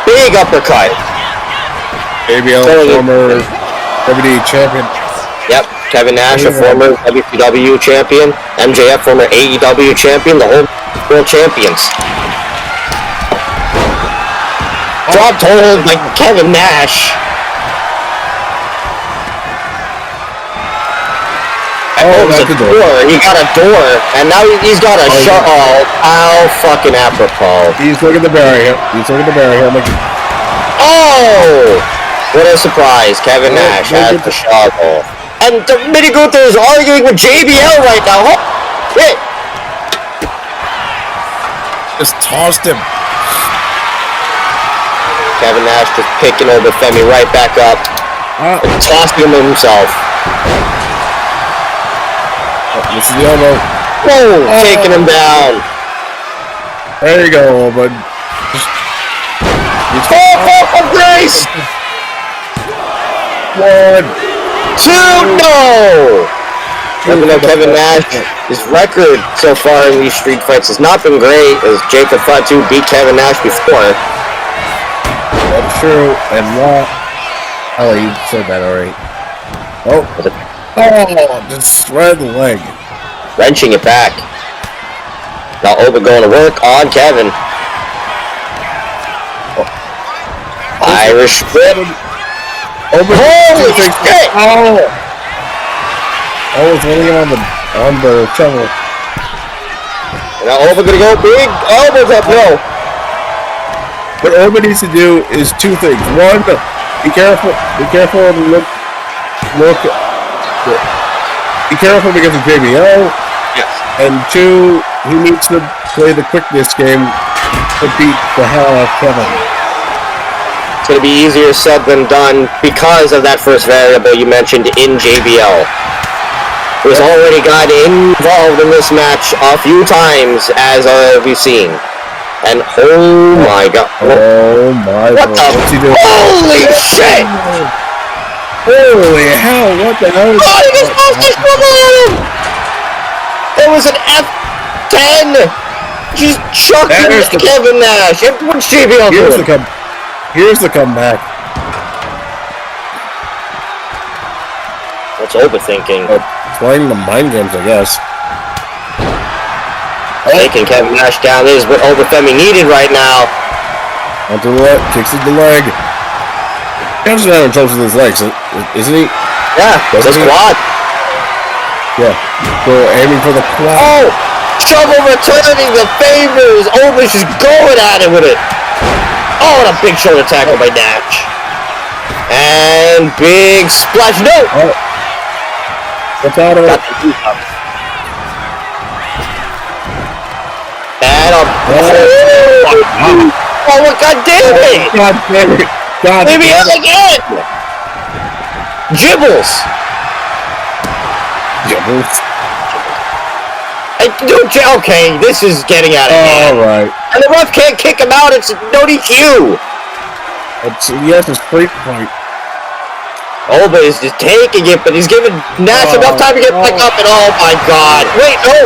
Big uppercut. JBL, former WWE champion. Yep, Kevin Nash, a former WCW champion. MJF, former AEW champion. The whole world champions. Dropped hold by Kevin Nash. That's a door. He got a door, and now he's got a shut. Oh, how fucking apropos. He's looking at the barrier. Oh! What a surprise. Kevin Nash has the shot off. And Mini Gunther is arguing with JBL right now. Oh, shit. Just tossed him. Kevin Nash just picking Obafemi right back up. And tossing him himself. This is the elbow. Whoa! Taking him down. There you go, bud. Oh, Grace! 1, 2, no! Even though Kevin Nash, his record so far in these street fights has not been great, as Jacob Fatu beat Kevin Nash before. That's true, and what? Oh, you said that already. Oh, just right the leg. Wrenching it back. Now Oba going to work on Kevin. Irish whip. Holy shit! Oh, it's running on the shovel. Now Oba gonna go big. Elbows up, no. What Oba needs to do is two things. One, be careful and look. Be careful because of JBL. Yes. And two, he needs to play the quickness game to beat the hell out of Kevin. It's going to be easier said than done because of that first variable you mentioned in JBL. Who's already got involved in this match a few times, as we've seen. And oh my god. Oh my god. What the? What's he doing? Holy shit! Holy hell, what the hell? Oh, he just lost his trouble at him! It was an F10! Just chucking Kevin Nash. What's JBL doing? Here's the comeback. What's overthinking? Playing the mind games, I guess. Taking Kevin Nash down is what Obafemi needed right now. Onto the leg, kicks at the leg. Kevin's having trouble with his legs, isn't he? Yeah, it's a quad. Yeah, so aiming for the quad. Oh! Trouble returning the favors. Oba's just going at it with it. Oh, and a big shoulder tackle by Nash. And big splash. No! Oh. What's out of it? And a... Oh, God damn it! God damn it! God damn it! Again! Gibbles! Okay, this is getting out of hand. Alright. And the ref can't kick him out, it's no DQ! Yes, it's free point. Oba is just taking it, but he's giving Nash enough time to get back up, and oh my god. Wait, no!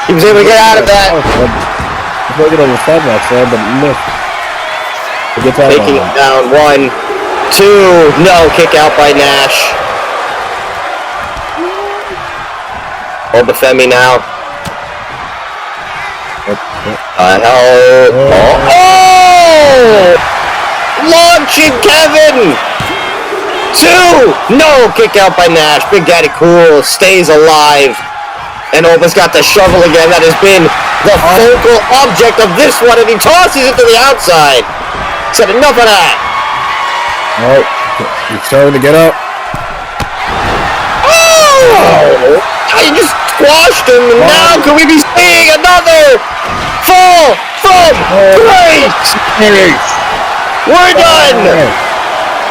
He was able to get out of that. He's looking on the sidewalk, but missed. Taking it down, 1, 2, no, kick out by Nash. Obafemi now. Oh! Launching Kevin! 2! No! Kick out by Nash. Big Daddy Cool stays alive. And Oba's got the shovel again. That has been the focal object of this one. And he tosses it to the outside. Said enough of that. Oh, he's starting to get up. Oh! I just squashed him, and now can we be seeing another fall from grace? We're done!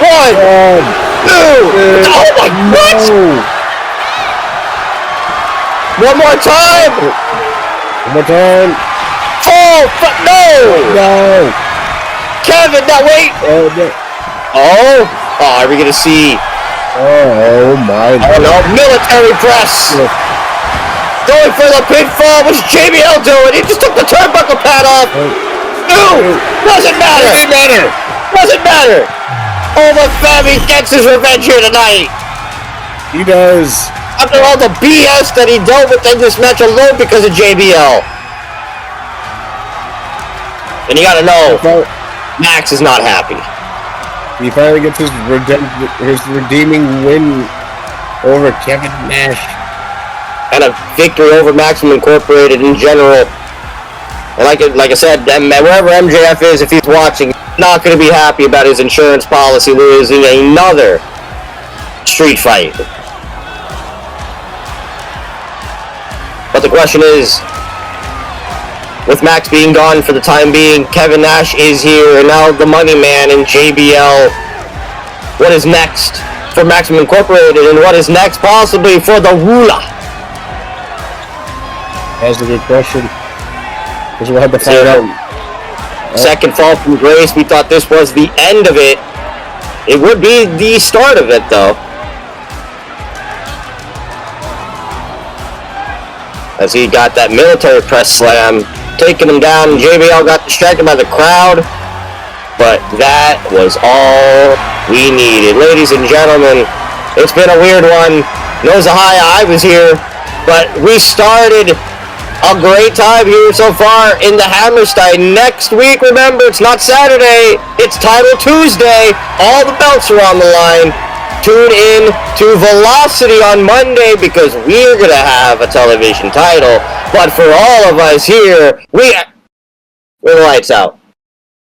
1, 2, oh my, what? One more time! Fall from, no! Kevin, now wait! Oh, are we gonna see? Oh my! Oh no, military press! Going for the pinfall. What's JBL doing? He just took the turnbuckle pad off. No! Doesn't matter! Doesn't matter! Obafemi gets his revenge here tonight! He does. After all the BS that he dealt with in this match alone because of JBL. And you gotta know, Max is not happy. He finally gets his redeeming win over Kevin Nash. And a victory over Maximum Incorporated in general. And like I said, wherever MJF is, if he's watching, not going to be happy about his insurance policy losing another street fight. But the question is, with Max being gone for the time being, Kevin Nash is here, and now the Money Man and JBL. What is next for Maximum Incorporated, and what is next possibly for the Woola? That's a good question. Because we'll have to find out. Second fall from grace. We thought this was the end of it. It would be the start of it, though. As he got that military press slam, taking him down. JBL got distracted by the crowd. But that was all we needed. Ladies and gentlemen, it's been a weird one. Knows I was here. But we started a great time here so far in the Hammerstein. Next week, remember, it's not Saturday, it's Title Tuesday. All the belts are on the line. Tune in to Velocity on Monday because we're going to have a television title. But for all of us here, we're the lights out.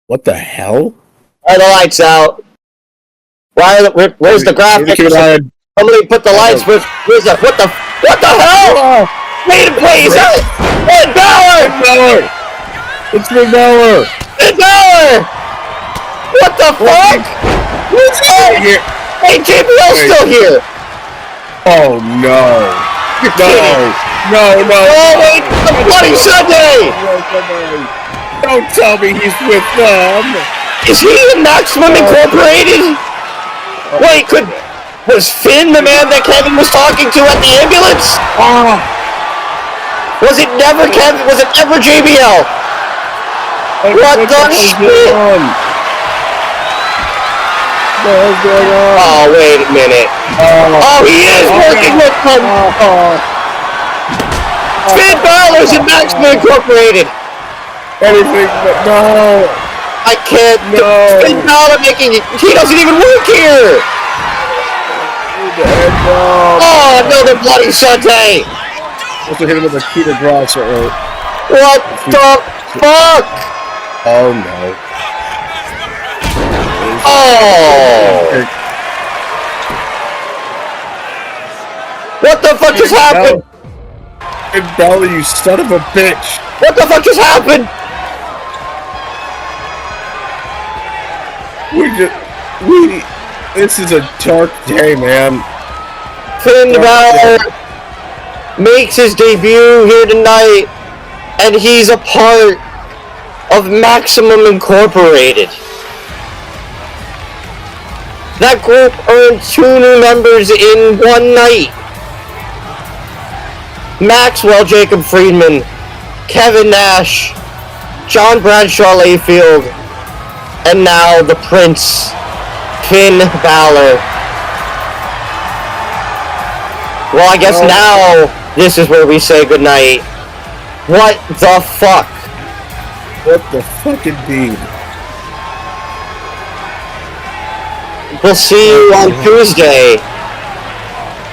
What the hell? Are the lights out? Where's the graphics? Somebody put the lights. What the hell? Wait, please! Finn Balor! It's Finn Balor! Finn Balor! What the fuck? Who's here? Hey, JBL's still here! Oh no! No! Oh wait, the Bloody Sunday! Don't tell me he's with them! Is he in Maximum Incorporated? Wait, Was Finn the man that Kevin was talking to at the ambulance? Oh. Was it never Kevin? Was it ever JBL? What the shit? Oh, wait a minute. Oh, he is working with them. Finn Balor's in Maximum Incorporated. Anything but no. I can't. No. Finn Balor making it. He doesn't even work here. Oh, another bloody Sunday. Supposed to hit him with a key to draw, so. What the fuck? Oh no. Oh. What the fuck just happened? Finn Balor, you son of a bitch. What the fuck just happened? This is a dark day, man. Finn Balor makes his debut here tonight, and he's a part of Maximum Incorporated. That group earned 2 new members in one night. Maxwell Jacob Friedman, Kevin Nash, John Bradshaw Layfield, and now the Prince, Finn Balor. Well, I guess now this is where we say goodnight. What the fuck? What the fuck indeed? We'll see you on Tuesday.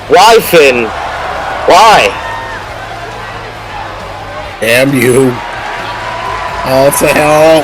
Why, Finn? Why? Damn you. Oh, what the hell?